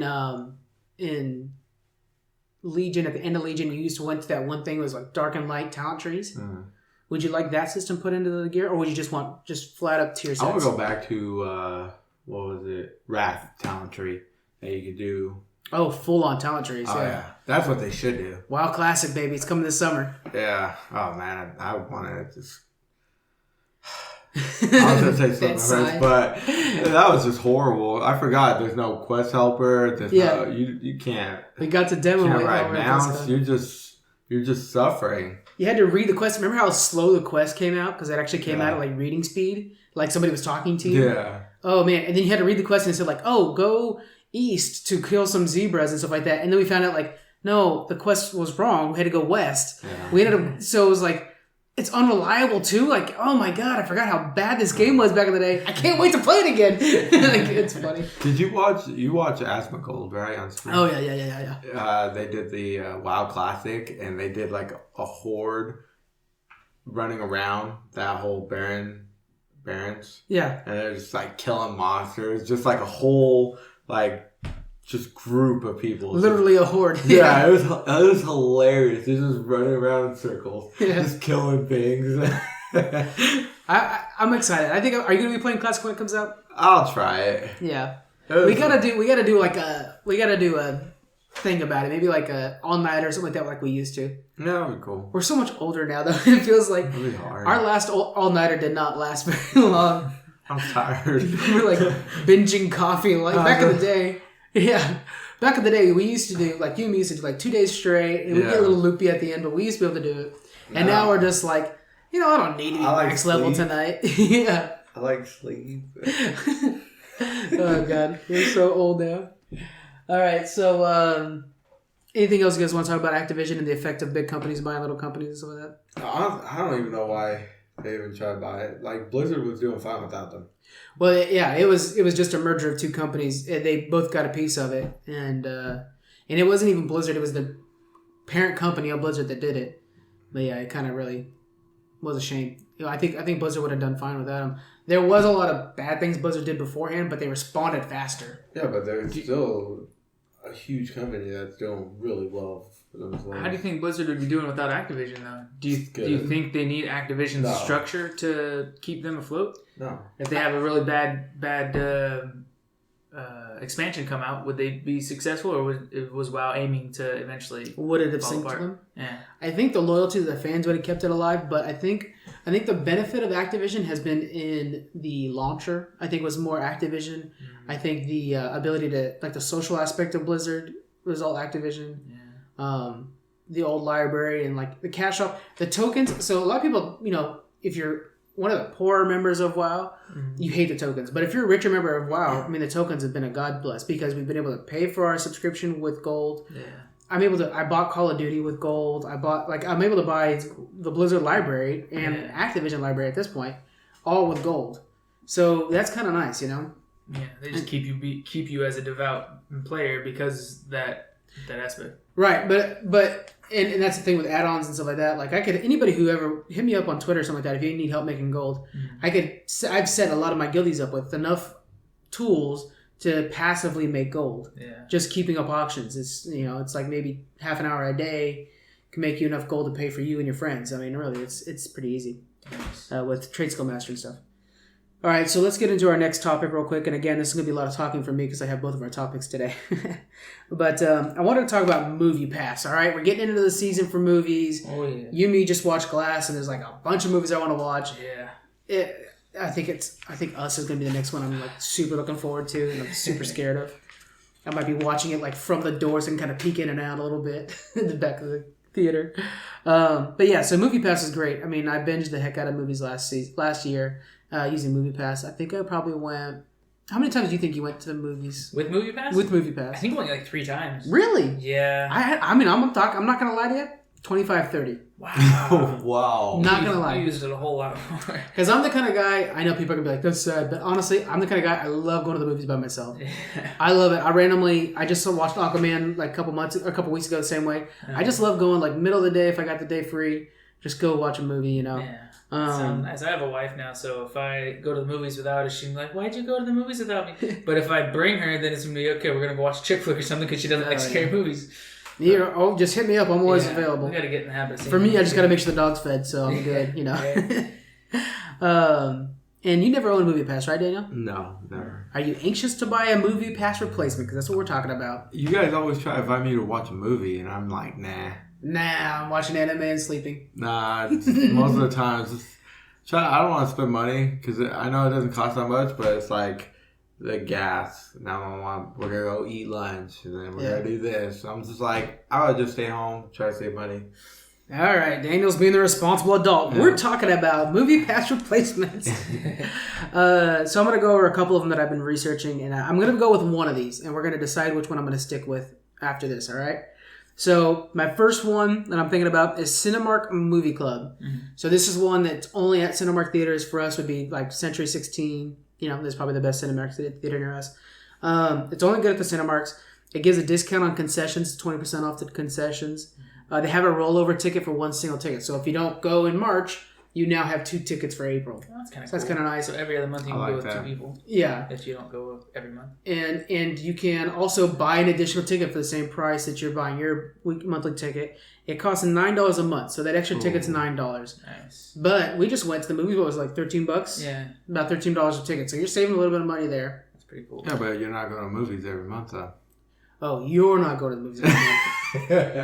Legion, at the end of Legion, you used to went to that one thing that was dark and light talent trees? Mm-hmm. Would you like that system put into the gear, or would you just want flat up tier sets? I would go back to, Wrath talent tree that you could do... Oh, full-on talent trees. Oh, yeah. That's what they should do. WoW Classic, baby. It's coming this summer. Yeah. Oh, man. I want to just... I was going to say something, but that was just horrible. I forgot there's no quest helper. There's no... You can't... We got to demo it. You can't ride mounts. You're just You're just suffering. You had to read the quest. Remember how slow the quest came out? Because it actually came out at like reading speed. Like somebody was talking to you. Yeah. Oh, man. And then you had to read the quest and it said like, oh, go east to kill some zebras and stuff like that. And then we found out like, no, the quest was wrong. We had to go west. Yeah. We ended up, so it was like, it's unreliable too. Like, oh my God, I forgot how bad this game was back in the day. I can't wait to play it again. Like, it's funny. Did you watch Asmongold, right? On stream? Oh, yeah. They did the WoW Classic, and they did like a horde running around that whole barrens. Yeah. And they're just like killing monsters. Just like a whole, like, just group of people. Literally a horde. Yeah, it was hilarious. They're just running around in circles, just killing things. I'm excited. I think. Are you gonna be playing Classic when it comes out? I'll try it. Yeah, we gotta do a thing about it. Maybe like a all nighter or something like that, like we used to. Yeah, that'd be cool. We're so much older now, though. It feels like our last all nighter did not last very long. I'm tired. We're like binging coffee, like back in the day. Yeah. Back in the day, we used to do, like, you and me used to do, like, 2 days straight, and we'd get a little loopy at the end, but we used to be able to do it. And now we're just like, I don't need to be max level tonight. Yeah. I like sleep. Oh, God. We're so old now. All right, so, anything else you guys want to talk about Activision and the effect of big companies buying little companies and stuff like that? I don't even know why they even tried to buy it. Like, Blizzard was doing fine without them. Well, yeah, it was just a merger of two companies. They both got a piece of it, and it wasn't even Blizzard. It was the parent company of Blizzard that did it. But yeah, it kind of really was a shame. I think Blizzard would have done fine without them. There was a lot of bad things Blizzard did beforehand, but they responded faster. Yeah, but they're still a huge company that's doing really well for themselves. How do you think Blizzard would be doing without Activision, though? Do you think they need Activision's structure to keep them afloat? No. If they have a really bad expansion come out, would they be successful, or was WoW aiming to eventually? Would it have synced them? Yeah. I think the loyalty of the fans would have kept it alive, but I think the benefit of Activision has been in the launcher. I think it was more Activision. Mm-hmm. I think the ability to, like, the social aspect of Blizzard was all Activision. Yeah. The old library and, like, the cash out, the tokens. So a lot of people, if you're one of the poorer members of WoW, you hate the tokens. But if you're a richer member of WoW, I mean, the tokens have been a god bless because we've been able to pay for our subscription with gold. Yeah. I bought Call of Duty with gold. I'm able to buy the Blizzard library and Activision library at this point, all with gold. So that's kind of nice, Yeah, they just keep you as a devout player because that aspect. Right, but and that's the thing with add-ons and stuff like that. Like, anybody who ever hit me up on Twitter or something like that, if you need help making gold, I've set a lot of my guildies up with enough tools to passively make gold. Yeah. Just keeping up auctions. It's like maybe half an hour a day can make you enough gold to pay for you and your friends. I mean, really, it's pretty easy with Trade Skill Master and stuff. All right, so let's get into our next topic real quick. And again, this is going to be a lot of talking for me because I have both of our topics today. But I wanted to talk about MoviePass, all right? We're getting into the season for movies. Oh, yeah. You and me just watched Glass, and there's like a bunch of movies I want to watch. Yeah. I think Us is going to be the next one I'm like super looking forward to and I'm super scared of. I might be watching it like from the door so I can kind of peek in and out a little bit in the back of the theater. But yeah, so MoviePass is great. I mean, I binged the heck out of movies last year. Using MoviePass. I think I probably went... How many times do you think you went to the movies? With MoviePass? With MoviePass. I think only like 3 times. Really? Yeah. I'm not going to lie to you. 25, 30. Wow. Wow. Not going to lie. You used it a whole lot more. Because I'm the kind of guy... I know people are going to be like, that's sad. But honestly, I'm the kind of guy... I love going to the movies by myself. Yeah. I love it. I just watched Aquaman like a couple weeks ago the same way. I just love going like middle of the day if I got the day free. Just go watch a movie, Yeah. As I have a wife now, so if I go to the movies without her, she's like, "Why'd you go to the movies without me?" But if I bring her, then it's gonna be okay. We're gonna go watch a chick flick or something because she doesn't like scary movies. Just hit me up. I'm always available. We gotta get in the habit. For me, I just gotta make sure the dog's fed, so I'm good. And you never owned a MoviePass, right, Daniel? No, never. Are you anxious to buy a MoviePass replacement? Because that's what we're talking about. You guys always try to invite me to watch a movie, and I'm like, nah. Nah, I'm watching anime and sleeping. Nah, most of the time, I don't want to spend money because I know it doesn't cost that much, but it's like the gas. 911. We're gonna go eat lunch, and then we're gonna do this. So I'm just like, I would just stay home, try to save money. All right, Daniel's being the responsible adult. Yeah. We're talking about MoviePass replacements. So I'm going to go over a couple of them that I've been researching, and I'm going to go with one of these, and we're going to decide which one I'm going to stick with after this, all right? So my first one that I'm thinking about is Cinemark Movie Club. Mm-hmm. So this is one that's only at Cinemark theaters. For us would be like Century 16. You know, that's probably the best Cinemark theater near us. It's only good at the Cinemarks. It gives a discount on concessions, 20% off the concessions. They have a rollover ticket for one single ticket. So if you don't go in March, you now have 2 tickets for April. Oh, that's kind of cool. That's kind of nice. So every other month you can go with 2 people. Yeah. If you don't go every month. And you can also buy an additional ticket for the same price that you're buying your monthly ticket. It costs $9 a month. So that extra ticket's $9. Nice. But we just went to the movie. What was it, like $13? Yeah. About $13 a ticket. So you're saving a little bit of money there. That's pretty cool. Yeah, but you're not going to movies every month, though. Oh, you're not going to the movies every month.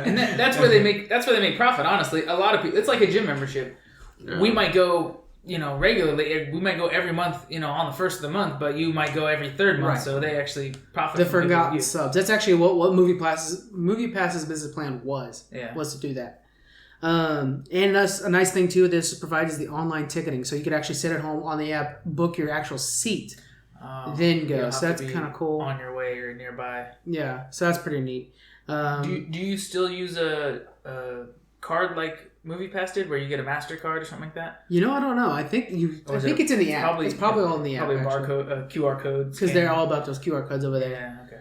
And that's where they make profit. Honestly, a lot of people. It's like a gym membership. Yeah. We might go, regularly. We might go every month, on the first of the month, but you might go every third month. Right. So they actually profit. The forgotten subs. That's actually what MoviePass's business plan was. Yeah. Was to do that. And that's a nice thing too. This provides the online ticketing, so you could actually sit at home on the app, book your actual seat. Then go. So that's kind of cool. On your way or nearby. Yeah, so that's pretty neat. Do you still use a card like MoviePass did, where you get a MasterCard or something like that? I don't know. I think it's in the app. It's probably all in the app. Probably barcode, QR codes. Because they're all about those QR codes over there. Yeah. Okay.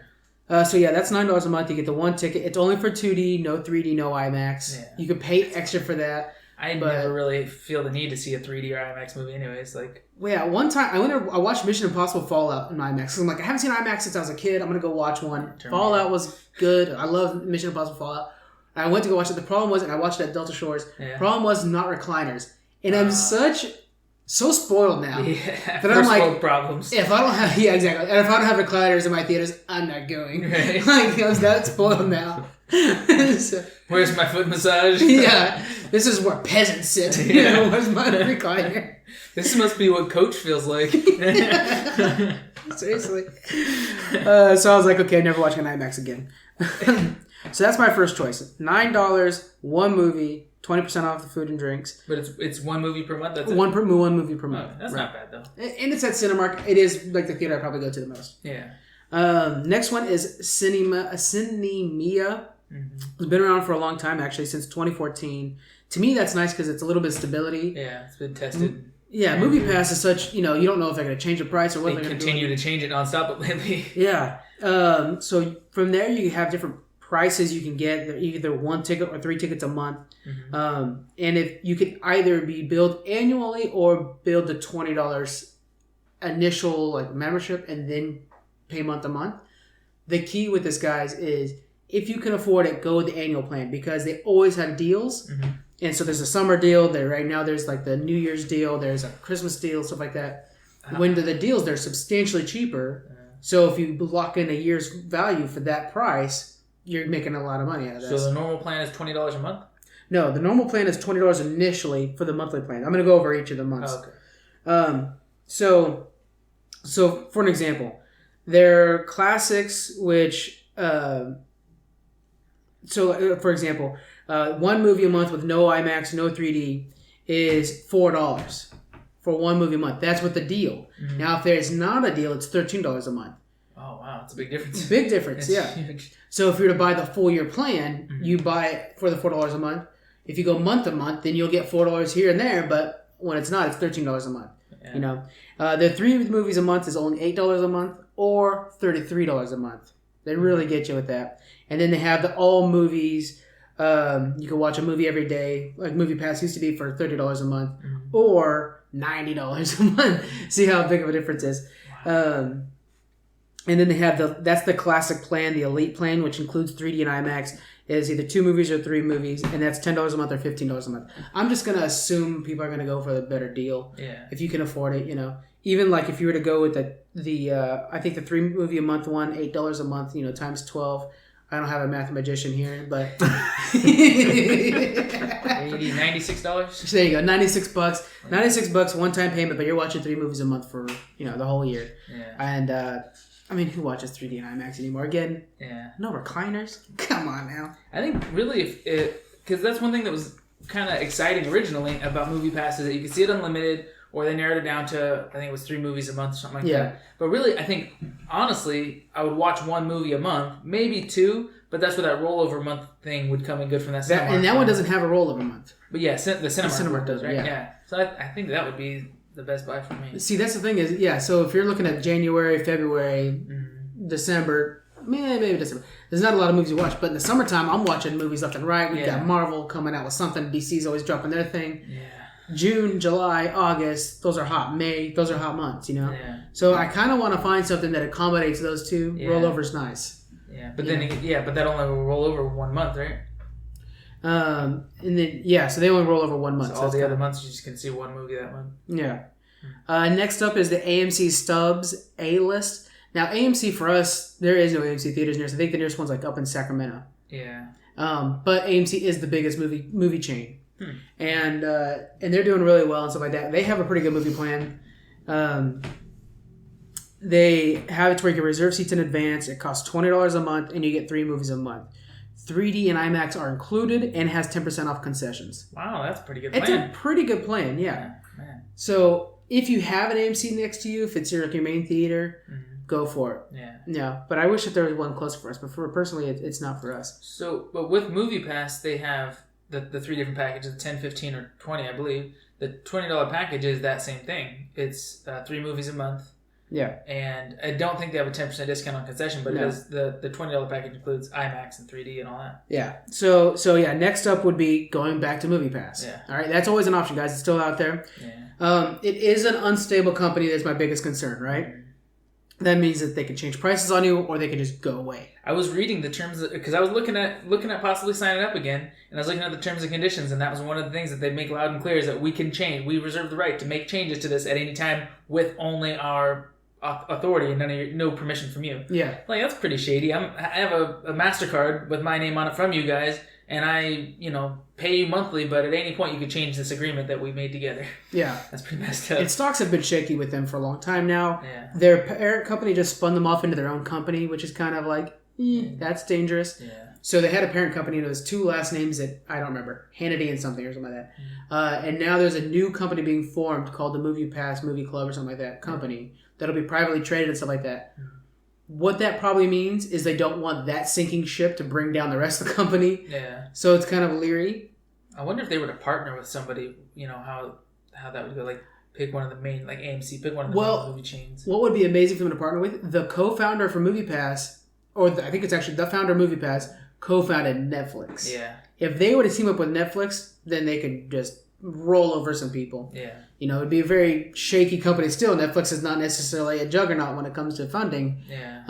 So that's $9 a month. You get the one ticket. It's only for 2D, no 3D, no IMAX. Yeah. You could pay extra for that. I never really feel the need to see a 3D or IMAX movie anyways. One time I watched Mission Impossible Fallout in IMAX. I'm like, I haven't seen IMAX since I was a kid. I'm going to go watch one. Fallout was good. I love Mission Impossible Fallout. I went to go watch it. The problem was, and I watched it at Delta Shores, problem was not recliners. And I'm so spoiled now. Yeah, that I'm like, problems. If I don't have, yeah, exactly. And if I don't have recliners in my theaters, I'm not going. Right. I was that spoiled now. So, where's my foot massage? Yeah, this is where peasants sit. Yeah. Where's my recliner? This must be what Coach feels like. Seriously. So I was like, okay, never watching an IMAX again. So that's my first choice. $9, one movie, 20% off the food and drinks. But it's one movie per month? That's one movie per month. Oh, that's not bad, though. And it's at Cinemark. It is like the theater I probably go to the most. Yeah. Next one is Cinemia. Mm-hmm. It's been around for a long time, actually, since 2014. To me, that's nice because it's a little bit of stability. Yeah, it's been tested. Yeah, MoviePass is such, you don't know if they're going to change the price or what they're going to do. They continue to change it nonstop lately. Yeah. So from there, you have different prices you can get. They're either 1 ticket or 3 tickets a month. Mm-hmm. And if you could either be billed annually or build the $20 initial membership and then pay month to month. The key with this, guys, is if you can afford it, go with the annual plan because they always have deals. Mm-hmm. And so there's a summer deal. Right now there's the New Year's deal. There's a Christmas deal, stuff like that. When the deals, they're substantially cheaper. So if you lock in a year's value for that price, you're making a lot of money out of that. So the normal plan is $20 a month? No, the normal plan is $20 initially for the monthly plan. I'm going to go over each of the months. Oh, okay. So for an example, there are classics which... for example, one movie a month with no IMAX, no 3D is $4 for one movie a month. That's with the deal. Mm-hmm. Now, if there's not a deal, it's $13 a month. Oh, wow. That's a big difference. Big difference, yeah. Huge. So if you were to buy the full year plan, mm-hmm. you buy it for the $4 a month. If you go month to month, then you'll get $4 here and there, but when it's not, it's $13 a month. Yeah. The 3 movies a month is only $8 a month or $33 a month. They really get you with that. And then they have the all movies. You can watch a movie every day. Like MoviePass used to be for $30 a month or $90 a month. See how big of a difference is. Wow. And then they have that's the classic plan, the elite plan, which includes 3D and IMAX. Is either 2 movies or 3 movies, and that's $10 a month or $15 a month. I'm just going to assume people are going to go for the better deal. Yeah. If you can afford it, Even if you were to go with the I think the 3 movie a month one, $8 a month, times 12. I don't have a mathematician here, but $96. So there you go, $96. $96 one-time payment, but you're watching 3 movies a month for the whole year. Yeah. And I mean, who watches 3D and IMAX anymore? Again, no recliners. Come on now. I think really, because that's one thing that was kind of exciting originally about MoviePass is that you could see it unlimited, or they narrowed it down to I think it was 3 movies a month or something like that. But really, I think honestly, I would watch 1 movie a month, maybe 2. But that's where that rollover month thing would come in good from that. And that one doesn't have a rollover month. But yeah, the Cinemark does, right? Yeah. Yeah. So I think that would be the best buy for me. See, that's the thing is, so if you're looking at January, February, December, maybe December, there's not a lot of movies to watch. But in the summertime, I'm watching movies left and right. We've got Marvel coming out with something. DC's always dropping their thing. Yeah. June, July, August, those are hot. May, those are hot months, Yeah. So I kind of want to find something that accommodates those two. Yeah. Rollover's nice. Yeah, but then but that only will roll over 1 month, right? And then so they only roll over 1 month. So all the other months you just can see 1 movie that month. Yeah. Next up is the AMC Stubbs A-List. Now AMC for us, there is no AMC theaters near us. I think the nearest one's like up in Sacramento. Yeah. But AMC is the biggest movie chain, and they're doing really well and stuff like that. They have a pretty good movie plan. They have it to where you can reserve seats in advance. It costs $20 a month, and you get 3 movies a month. 3D and IMAX are included, and has 10% off concessions. Wow, that's a pretty good plan. It's a pretty good plan, yeah. Man. So if you have an AMC next to you, if it's your main theater, go for it. Yeah. Yeah, but I wish that there was one close for us. But personally, it's not for us. So, but with MoviePass, they have the 3 different packages: 10, 15, or 20, I believe. The $20 package is that same thing. It's 3 movies a month. Yeah. And I don't think they have a 10% discount on concession, but because the $20 package includes IMAX and 3D and all that. Yeah. So next up would be going back to MoviePass. Yeah. All right, that's always an option, guys. It's still out there. Yeah. It is an unstable company. That's my biggest concern, right? That means that they can change prices on you, or they can just go away. I was reading the terms because I was looking at possibly signing up again, and I was looking at the terms and conditions, and that was one of the things that they make loud and clear is that we can change. We reserve the right to make changes to this at any time with only our authority and no permission from you. Yeah, like that's pretty shady. I have a MasterCard with my name on it from you guys, and I pay you monthly, but at any point you could change this agreement that we made together. Yeah, that's pretty messed up. And stocks have been shaky with them for a long time now. Yeah, their parent company just spun them off into their own company, which is kind of like that's dangerous. Yeah. So they had a parent company, and it was 2 last names that I don't remember, Hannity and something or something like that. And now there's a new company being formed called the MoviePass Movie Club or something like that company that'll be privately traded and stuff like that. What that probably means is they don't want that sinking ship to bring down the rest of the company. Yeah. So it's kind of leery. I wonder if they were to partner with somebody, how that would go. Like pick one of the main, like AMC, pick one of the main movie chains. What would be amazing for them to partner with? The co-founder for MoviePass, I think it's actually the founder of MoviePass, co-founded Netflix. Yeah. If they were to team up with Netflix, then they could just roll over some people. Yeah. It'd be a very shaky company still. Netflix is not necessarily a juggernaut when it comes to funding. Yeah.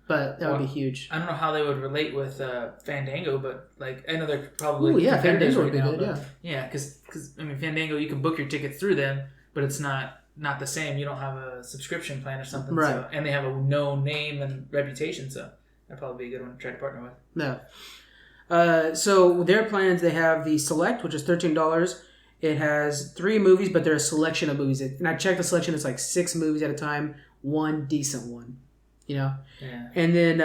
But that would be huge. I don't know how they would relate with Fandango, but like I know they're probably Fandango would be now, good. but, yeah, because Fandango, you can book your tickets through them, but it's not the same. You don't have a subscription plan or something, right? So, and they have a known name and reputation, so that'd probably be a good one to try to partner with. Yeah. So their plans, they have the Select, which is $13. It has 3 movies, but they're a selection of movies. And I checked the selection; it's like 6 movies at a time, 1 decent one. Yeah. And then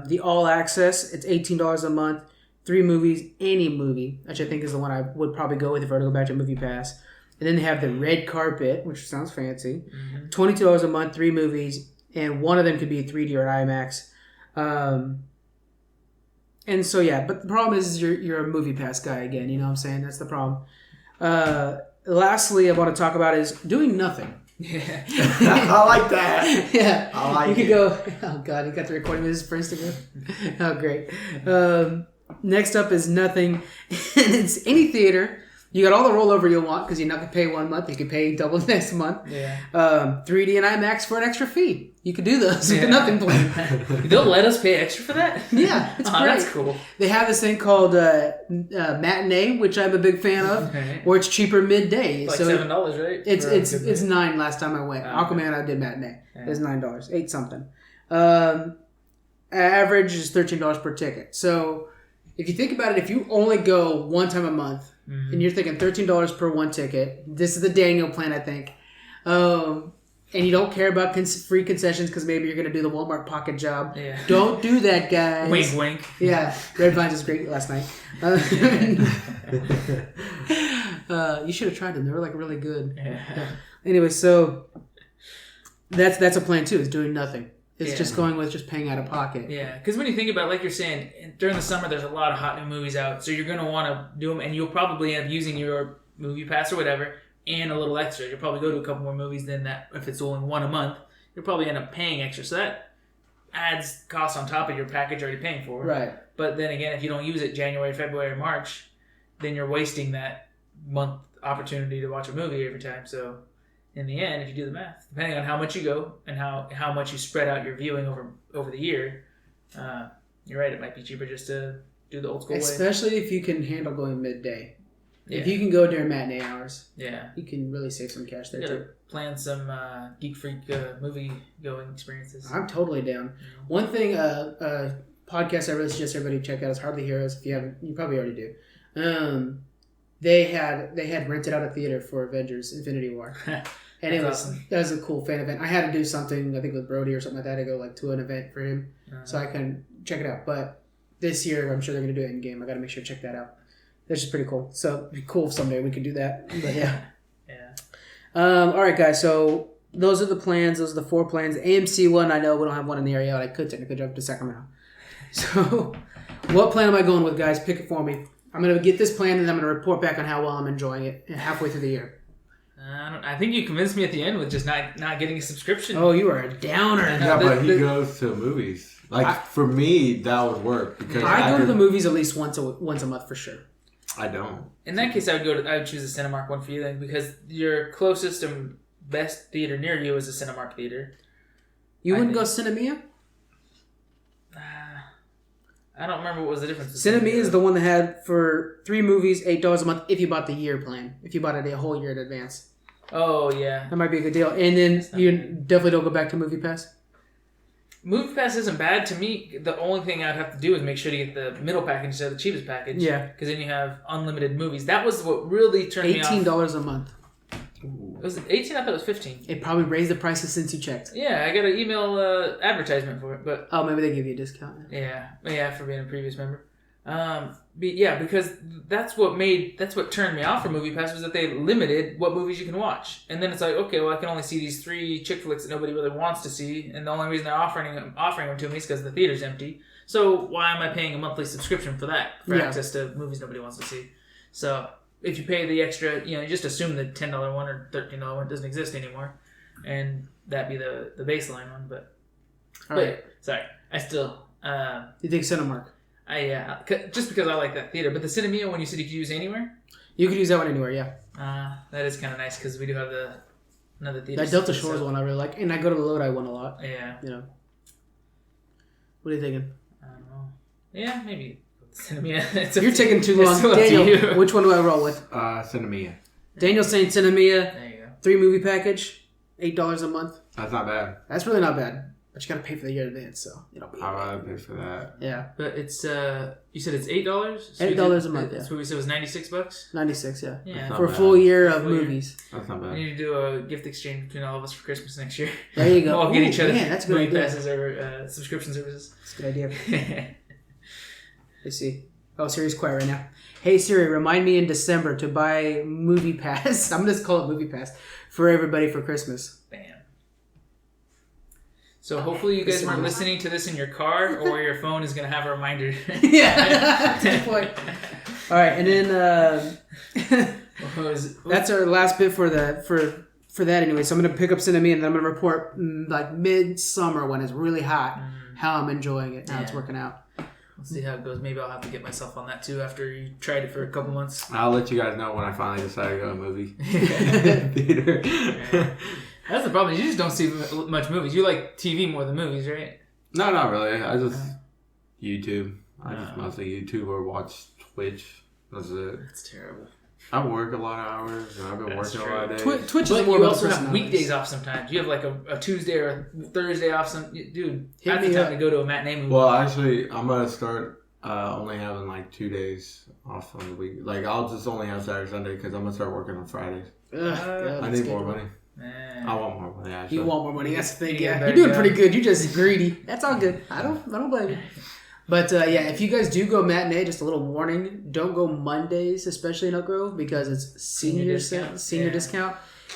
the All Access, it's $18 a month, 3 movies, any movie, which I think is the one I would probably go with if I were to go back to MoviePass. And then they have the Red Carpet, which sounds fancy, $22 a month, 3 movies, and one of them could be 3D or IMAX. And so but the problem is you're a MoviePass guy again. You know what I'm saying? That's the problem. Lastly, I want to talk about is doing nothing. Yeah. I like that. Yeah. I like you could go, oh God, he got the recording with his friends to go. Oh, great. Next up is nothing. And it's any theater. You got all the rollover you'll want because you're not going to pay 1 month. You can pay double next month. Yeah. 3D and IMAX for an extra fee. You could do those with the nothing plan. They'll let us pay extra for that? Yeah, it's great. That's cool. They have this thing called Matinee, which I'm a big fan of, where it's cheaper midday. It's like $7, right? It's $9 last time I went. Aquaman, I did Matinee. It was $9, $8 something. average is $13 per ticket. So if you think about it, if you only go one time a month, and you're thinking $13 per one ticket, this is the Daniel plan, I think. And you don't care about free concessions because maybe you're going to do the Walmart pocket job. Yeah. Don't do that, guys. Wink, wink. Yeah. Red Vines was great last night. You should have tried them. They were like really good. Yeah. Anyway, so that's a plan too, is doing nothing. It's just going with just paying out of pocket. Yeah, because when you think about it, like you're saying, during the summer there's a lot of hot new movies out, so you're going to want to do them, and you'll probably end up using your MoviePass or whatever, and a little extra. You'll probably go to a couple more movies than that. If it's only one a month, you'll probably end up paying extra. So that adds costs on top of your package already paying for. Right. But then again, if you don't use it January, February, March, then you're wasting that month opportunity to watch a movie every time. So in the end, if you do the math, depending on how much you go and how much you spread out your viewing over the year, you're right, it might be cheaper just to do the old school way. Especially if you can handle going midday. Yeah. If you can go during matinee hours, you can really save some cash there too. Plan some Geek Freak movie going experiences. I'm totally down. Mm-hmm. One thing, podcast I really suggest everybody check out is Hardly Heroes. If you haven't, you probably already do. They had rented out a theater for Avengers: Infinity War, and that was a cool fan event. I had to do something, I think with Brody or something like that, to go like to an event for him, so I can check it out. But this year, I'm sure they're going to do it in game. I got to make sure to check that out. That's just pretty cool. So it'd be cool if someday we could do that. But yeah. All right, guys. So those are the plans. Those are the 4 plans. AMC one, I know we don't have one in the area, but I could technically drive to Sacramento. So what plan am I going with, guys? Pick it for me. I'm going to get this plan, and I'm going to report back on how well I'm enjoying it halfway through the year. I think you convinced me at the end with just not getting a subscription. Oh, you are a downer. Yeah, but he goes to movies. For me, that would work. Because I go to the movies at least once a month for sure. I don't. In that case, I would choose a Cinemark one for you then, because your closest and best theater near you is a Cinemark theater. You wouldn't go Cinemia? I don't remember what was the difference. Cinemia is the one that had for 3 movies, $8 a month if you bought the year plan. If you bought it a whole year in advance. Oh, yeah. That might be a good deal. And then you definitely don't go back to MoviePass? MoviePass isn't bad to me. The only thing I'd have to do is make sure to get the middle package instead of the cheapest package. Yeah. Because then you have unlimited movies. That was what really turned me off. $18 a month. Was it 18? I thought it was 15. It probably raised the prices since you checked. Yeah, I got an email advertisement for it, but maybe they give you a discount. Yeah, for being a previous member. Because that's what turned me off from MoviePass was that they limited what movies you can watch, and then it's like, okay, well, I can only see these 3 chick flicks that nobody really wants to see, and the only reason they're offering them to me is because the theater's empty. So why am I paying a monthly subscription for that access to movies nobody wants to see? So if you pay the extra, you just assume the $10 one or $13 one doesn't exist anymore, and that'd be the baseline one. But sorry, I still you think Cinemark? Just because I like that theater. But the Cinemia one you said you could use anywhere? You could use that one anywhere, yeah. That is kind of nice because we do have another theater. That Delta Shores one I really like. And I go to the Lodi one a lot. Yeah. What are you thinking? I don't know. Yeah, maybe Cinemia. You're taking too long. Daniel, which one do I roll with? Cinemia. Daniel's saying Cinemia. There you go. 3 movie package. $8 a month. That's not bad. That's really not bad. But you gotta pay for the year in advance, so I'd rather pay for that. Yeah. But it's you said it's $8? So $8 a month, That's what we said was $96? 96, yeah. Yeah. For a full year of movies. That's not bad. We need to do a gift exchange between all of us for Christmas next year. There you go. We'll all get each other that's a good idea. passes or subscription services. That's a good idea. Let's see. Oh, Siri's quiet right now. Hey Siri, remind me in December to buy MoviePass. I'm just call it MoviePass for everybody for Christmas. Bam. So hopefully you guys weren't listening to this in your car, or your phone is going to have a reminder. Yeah, that's a good point. All right, and then that's our last bit for that anyway. So I'm going to pick up Cinemia, and then I'm going to report like midsummer when it's really hot how I'm enjoying it, how it's working out. We'll see how it goes. Maybe I'll have to get myself on that too after you tried it for a couple months. I'll let you guys know when I finally decide to go to a movie theater. Yeah. That's the problem. You just don't see much movies. You like TV more than movies, right? No, not really. I just YouTube. I just mostly YouTube or watch Twitch. That's it. That's terrible. I work a lot of hours, and I've been working a lot of days. Twitch is But more you about also have personalities. weekdays off sometimes. You have like a Tuesday or a Thursday off. Dude, Hit that's me the time up. to go to a matinee movie. Well, actually, I'm gonna start only having like 2 days off on the week. Like I'll just only have Saturday, Sunday because I'm gonna start working on Fridays. Ugh, God, I that's need more good. money. Man. I want more money. Actually. You want more money? That's the thing. Yeah, Yeah, better you're doing go. pretty good. You're just greedy. That's all good. I don't blame you. But yeah, if you guys do go matinee, just a little warning: don't go Mondays, especially in Elk Grove, because it's senior discount,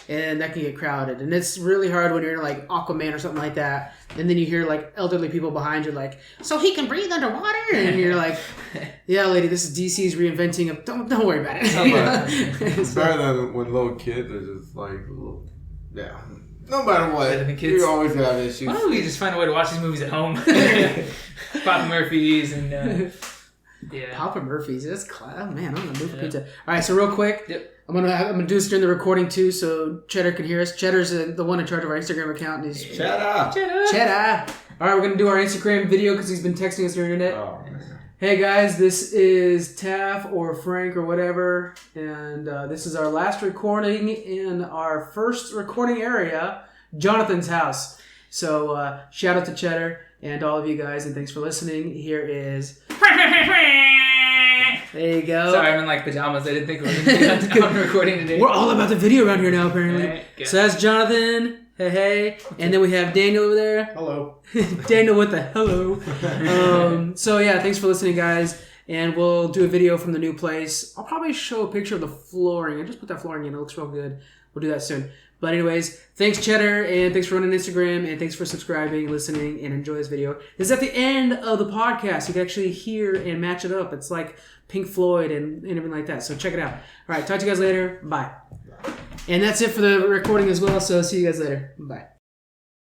and that can get crowded. And it's really hard when you're in like Aquaman or something like that, and then you hear like elderly people behind you like, "So he can breathe underwater," and you're like, "Yeah, lady, this is DC's reinventing of don't worry about it." It's better than when little kids are just like, yeah. No matter what, Better than kids. you always have issues. Why don't we just find a way to watch these movies at home? Papa Murphy's and yeah. Papa Murphy's. That's oh man, I'm gonna move for pizza. All right, so real quick, I'm gonna do this during the recording too, so Cheddar can hear us. Cheddar's the one in charge of our Instagram account. And he's Shut Cheddar. All right, we're gonna do our Instagram video because he's been texting us during the internet. Oh, man. Hey guys, this is Taff or Frank or whatever, and this is our last recording in our first recording area, Jonathan's house. So shout out to Cheddar and all of you guys, and thanks for listening. Here is. There you go. Sorry, I'm in like pajamas. I didn't think we were going to be on recording today. We're all about the video around here now, apparently. Alright, good. So that's Jonathan. Hey. And then we have Daniel over there. Hello. Daniel with the hello. So yeah, thanks for listening, guys. And we'll do a video from the new place. I'll probably show a picture of the flooring. I just put that flooring in. It looks real good. We'll do that soon. But anyways, thanks Cheddar, and thanks for running Instagram, and thanks for subscribing, listening, and enjoy this video. This is at the end of the podcast. You can actually hear and match it up. It's like Pink Floyd and everything like that. So check it out. All right, talk to you guys later. Bye. And that's it for the recording as well. So see you guys later. Bye.